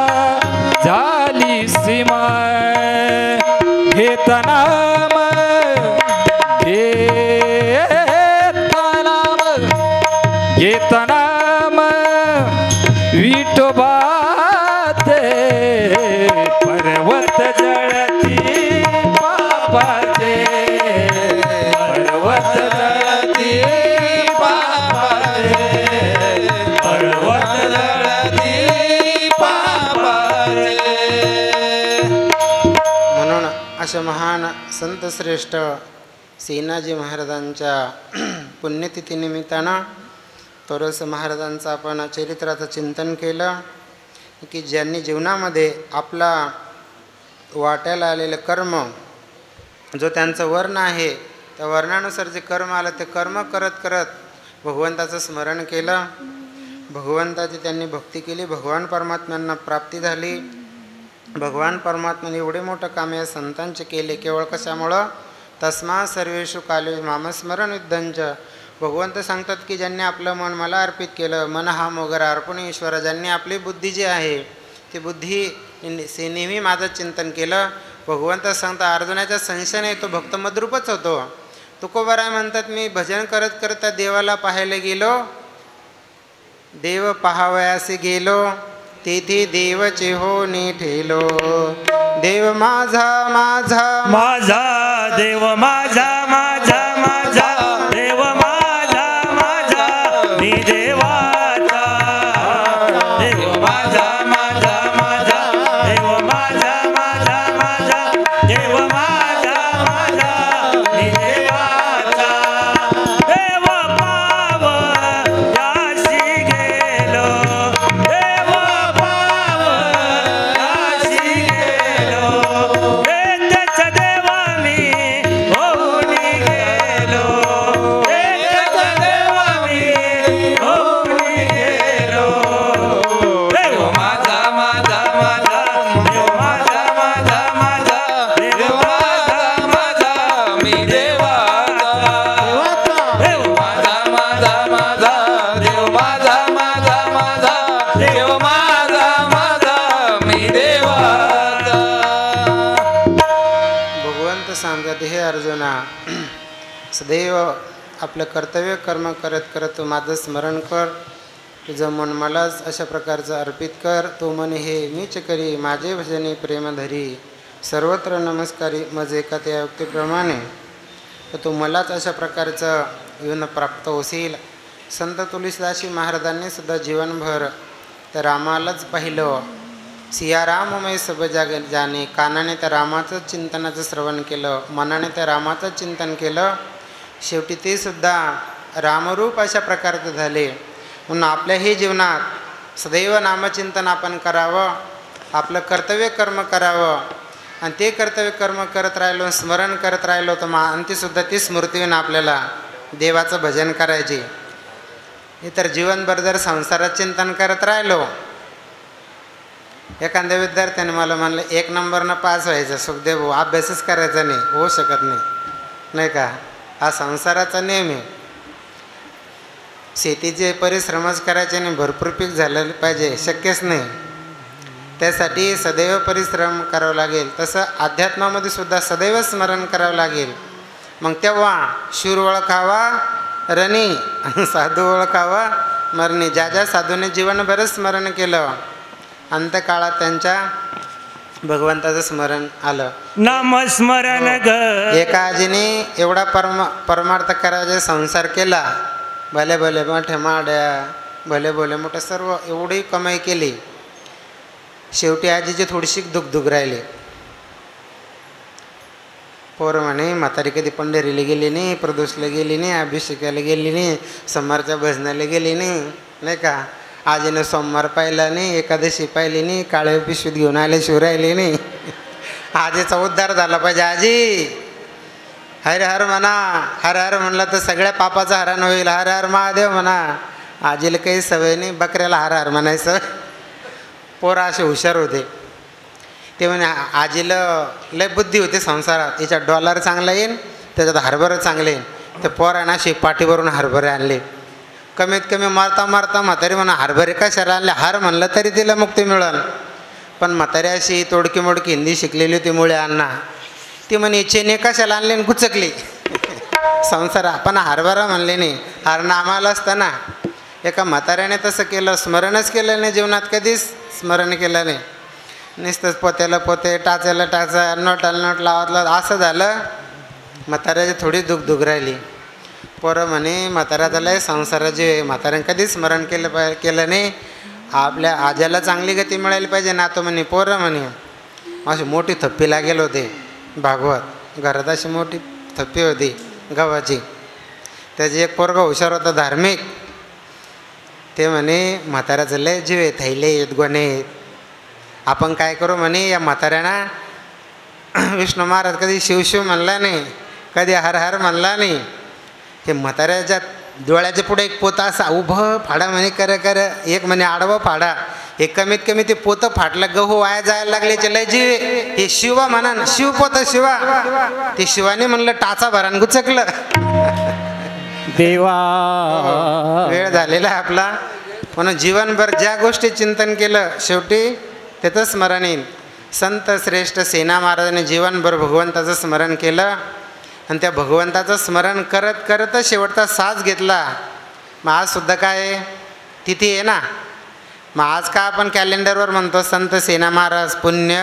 झाली सीमा, घेता नाम, घेता नाम, घेता नाम, विठोबाचे पर्वत जळती पापाचे, पर्वत जळती पापाचे, पर्वत जळती पापाचे. म्हणून अशा महान संत श्रेष्ठ सेनाजी महाराजांच्या पुण्यतिथीनिमित्तानं थोडंसं महाराजांचं आपण चरित्राचं चिंतन केलं की ज्यांनी जीवनामध्ये आपला वाट्याला आलेलं कर्म, जो त्यांचं वर्ण आहे त्या वर्णानुसार जे कर्म आलं ते कर्म करत करत भगवंताचं स्मरण केलं, भगवंताची त्यांनी भक्ती केली, भगवान परमात्म्यांना प्राप्ती झाली. भगवान परमात्म्याने एवढे मोठं काम या संतांचे केले. केवळ कशामुळं? तस्मा सर्वेषु काले मामस्मरण युद्धंच. भगवंत सांगतात की ज्यांनी आपलं मन मला अर्पित केलं, मन हा मोगर अर्पण ईश्वर, ज्यांनी आपली बुद्धी जी आहे ती बुद्धी नेहमी माझं चिंतन केलं. भगवंत सांगता अर्जुनाच्या संशयाने तो भक्त मद्रूपच होतो. तुकोबाराय म्हणतात, मी भजन करत करत त्या देवाला पाहायला गेलो, देव पाहावयासे गेलो, तेथे देवचे होणे ठेलो. देव माझा माझा माझा, देव माझा माझा माझा, देव माझा माझा, मी देवाचा. देव माझा माझा माझा, देव माझा माझा माझा, देव माझा माझा, मी देवाचा. देव पाव याशी गेलो, देव पाव याशी गेलो, त्याच देवा मी होऊन गेलो, त्याच देवा मी होऊन गेलो. देव माझा माझा माझा, देव माझा माझा माझा, देव माझा माझा, मी देवाचा. देव माझा माझा माझा, देव माझा माझा माझा, देव माझा माझा, मी देवाचा. भगवंत सांगतात, हे अर्जुना, सदैव आपलं कर्तव्य कर्म करत करत तू माझं स्मरण कर. तुझं मन मलाच अशा प्रकारचं अर्पित कर. तो मन हे मीच करी माझे भजनी प्रेम धरी. सर्वत्र नमस्कारी मज एका त्या व्यक्तीप्रमाणे. तर तू मलाच अशा प्रकारचं येऊन प्राप्त होशील. संत तुलसीदासी महाराजांनी सुद्धा जीवनभर त्या रामालाच पाहिलं. सिया राममय सब जाग जाणे. कानाने त्या रामाचं चिंतनाचं श्रवण केलं, मनाने त्या रामाचं चिंतन केलं. शेवटी ते सुद्धा रामरूप अशा प्रकारचे झाले. म्हणून आपल्याही जीवनात सदैव नामचिंतन आपण करावं, आपलं कर्तव्य कर्म करावं. आणि ते कर्तव्य कर्म करत राहिलो, स्मरण करत राहिलो तर मग अंतीसुद्धा ती स्मृती येऊन आपल्याला देवाचं भजन करायचे. इतर जीवनभर जर संसारात चिंतन करत राहिलो. एखाद्या विद्यार्थ्याने मला म्हणलं 1 नंबरनं पास व्हायचं. सुखदेव भाऊ अभ्यासच करायचा नाही, होऊ शकत नाही का. हा संसाराचा नियम आहे. शेतीचे परिश्रमच करायचे नाही, भरपूर पीक झालं पाहिजे, शक्यच नाही. त्यासाठी सदैव परिश्रम करावं लागेल. तसं अध्यात्मामध्ये सुद्धा सदैव स्मरण करावं लागेल. मग तेव्हा शूर ओळखावा रणी, साधू ओळखावा मरणी. ज्या ज्या साधूने जीवनभरच स्मरण केलं, अंतकाळात त्यांच्या भगवंताचं स्मरण आलं. नामस्मरण ग. एका आजीने एवढा परमार्थ करायचा संसार केला. भले भले मोठे माड्या, भले भले मोठे सर्व एवढी कमाई केली. शेवटी आजीची थोडीशी दुगदुग राहिली. पोरं म्हणे म्हातारी कधी पंढरीला गेली नाही, प्रदोषला गेली नाही, अभिषेकाला गेली नाही, सोमवारच्या भजनाला गेली नाही का. आजीनं सोमवार पाहिला नाही, एकादशी पाहिली नाही, काळ्या पिशवीत घेऊन आल्याशिवाय राहिली नाही. आजीचा उद्धार झाला पाहिजे. आजी हर हर म्हणा. हर हर म्हणलं तर सगळ्या पापाचं हरण होईल. हर हर महादेव म्हणा. आजीला काही सवय नाही, बकऱ्याला हर हर म्हणायचं. पोरं असे हुशार होते. ते म्हणे आजीला लय बुद्धी होते संसारात. याच्यात डॉलर चांगला येईल, त्याच्यात हरभरं चांगले येईल. ते पोरांना अशी पाठीवरून हरभरे आणले. कमीत कमी मारता मारता म्हातारी म्हणा हरभरे कशाला आणले. हार म्हणलं तरी तिला मुक्ती मिळेल. पण म्हातारी अशी तोडकी मोडकी हिंदी शिकलेली होती मुळे अण्णा. ती म्हणे चेने कशाला आणले आणि गुचकली संसार. पण हरभरा म्हणले नाही, हार नामाला असताना. एका म्हाताऱ्याने तसं केलं, स्मरणच केलं नाही जीवनात, कधीच स्मरण केलं नाही. नुसतंच पोत्याला पोते, टाचायला टाचा, नोटाला नोट लावतला असं झालं. म्हाताऱ्याची थोडी दुगदुग राहिली. पोरं म्हणे म्हाताऱ्याचं लय संसाराचे, म्हाताऱ्याने कधीच स्मरण केलं नाही. आपल्या आज्याला चांगली गती मिळाली पाहिजे ना. तो म्हणे पोरं म्हणे अशी मोठी थप्पी लागेल होते भागवत. घरात अशी मोठी थप्पी होती गव्हाची. त्याची एक पोरगा हुशार होता धार्मिक. ते म्हणे म्हाताऱ्याचं लय जीव आहे, थैले आहेत, गोणे आहेत. आपण काय करू म्हणे, या म्हाताऱ्यानं विष्णू महाराज कधी शिवशिव म्हणला नाही, कधी हर हर म्हणला नाही. हे म्हाताऱ्याच्या डोळ्याच्या पुढे एक पोतं असा उभं फाडा म्हणे कर एक म्हणे आडवं फाडा. हे कमीत कमी ते पोतं फाटलं, गहू वाया जायला लागले लय जीव. हे शिवा म्हणा, शिव पोतं शिवा. ते शिवाने म्हणलं टाचा भरान गुचकलं. देवा वेळ झालेला आपला. म्हणून जीवनभर ज्या गोष्टी चिंतन केलं शेवटी त्याचं स्मरण येईल. संत श्रेष्ठ सेना महाराजांनी जीवनभर भगवंताचं स्मरण केलं. आणि त्या भगवंताचं स्मरण करत करतच शेवटचा साज घेतला. मग आजसुद्धा काय तिथी आहे ना. मग आज का आपण कॅलेंडरवर म्हणतो संत सेना महाराज पुण्य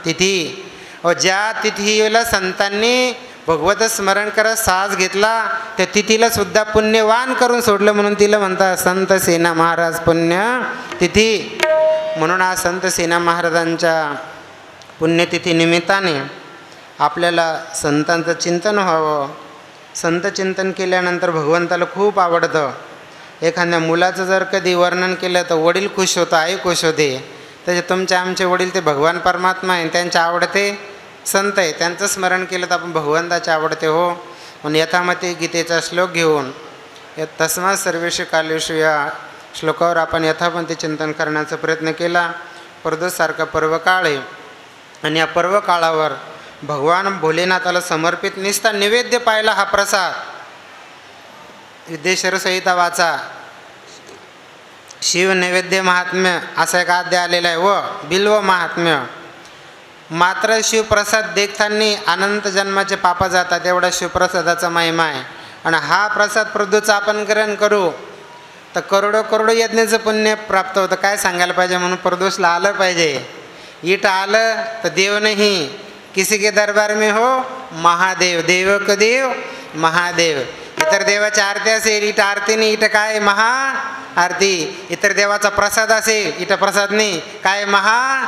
तिथी. व ज्या तिथीला संतांनी भगवत स्मरण करत साज घेतला, त्या तिथीला सुद्धा पुण्यवान करून सोडलं. म्हणून तिला म्हणतात संत सेना महाराज पुण्य तिथी. म्हणून आज संत सेना महाराजांच्या पुण्यतिथी निमित्ताने आपल्याला संतांचं चिंतन व्हावं. संत चिंतन केल्यानंतर भगवंताला खूप आवडतं. एखाद्या मुलाचं जर कधी वर्णन केलं तर वडील खुश होतं, आई खुश होते. त्याचे तुमचे आमचे वडील ते भगवान परमात्मा आहे, त्यांचे आवडते संत आहे. त्यांचं स्मरण केलं तर आपण भगवंताचे आवडते हो. म्हणून यथामती गीतेचा श्लोक घेऊन तस्मात् सर्वेषु कालेषु या श्लोकावर आपण यथामती चिंतन करण्याचा प्रयत्न केला. प्रदोषसारखा पर्व काळ आहे आणि या पर्व काळावर भगवान भोलेनाथाला समर्पित निस्ता नैवेद्य पाहिला हा प्रसाद. विद्येश्वर संहिता वाचा. शिव नैवेद्य महात्म्य असा एक अध्याय आलेला आहे. व बिल्व महात्म्य. मात्र शिवप्रसाद देखताना अनंत जन्माचे पाप जातात, एवढा शिवप्रसादाचा महिमा आहे. आणि हा प्रसाद प्रदूचा आपण ग्रहण करू. तर करोडो करोडो यज्ञाचं पुण्य प्राप्त होतं. काय सांगायला पाहिजे म्हणून प्रदोषला आलं पाहिजे. ईट आलं तर देव नाही, किसी के दरबार में हो महादेव, देव क देव महादेव. इतर देवाची आरती असेल, इट आरती नाही, इट काय महा आरती. इतर देवाचा प्रसाद असेल, इट प्रसाद नाही, काय महा.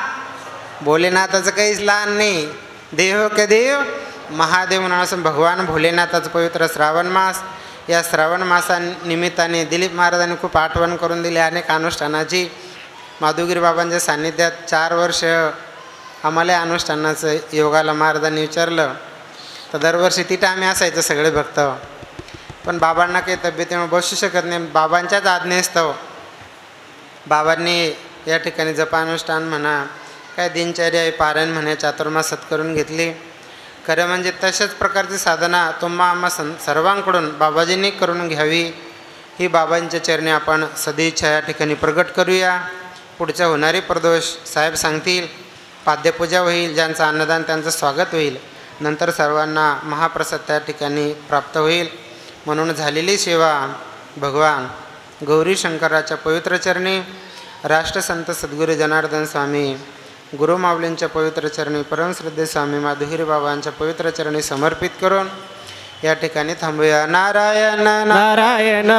भोलेनाथाचं काहीच लहान नाही, देव क देव महादेव म्हणून असं भगवान भोलेनाथाचं पवित्र श्रावण मास. या श्रावण मासानिमित्ताने दिलीप महाराजांनी खूप आठवण करून दिली अनेक अनुष्ठानाची. माधुगिरी बाबांच्या सान्निध्यात 4 वर्ष आम्हाला अनुष्ठानाचं योगाला महाराजांनी विचारलं. तर दरवर्षी तिथं आम्ही असायचं सगळे भक्त. पण बाबांना काही तब्येतीमुळे बसू शकत नाही. बाबांच्याच आज्ञेस्तव बाबांनी या ठिकाणी जपानुष्ठान म्हणा, काय दिनचर्या पारायण म्हणा, चातुर्मासात करून घेतली. खरं म्हणजे तशाच प्रकारची साधना तुम्हा आम्हा सर्वांकडून बाबाजींनी करून घ्यावी, ही बाबांच्या चरणी आपण सदिच्छा या ठिकाणी प्रगट करूया. पुढच्या होणारी प्रदोष साहेब सांगतील, पाद्यपूजा होईल, ज्यांचं अन्नदान त्यांचं स्वागत होईल, नंतर सर्वांना महाप्रसाद त्या ठिकाणी प्राप्त होईल. म्हणून झालेली सेवा भगवान गौरी शंकराच्या पवित्र चरणी, राष्ट्रसंत सद्गुरू जनार्दन स्वामी गुरुमाऊलींच्या पवित्र चरणी, परमश्रद्धे स्वामी माधुगिरी बाबांच्या पवित्र चरणी समर्पित करून या ठिकाणी थांबूया. नारायण नारायण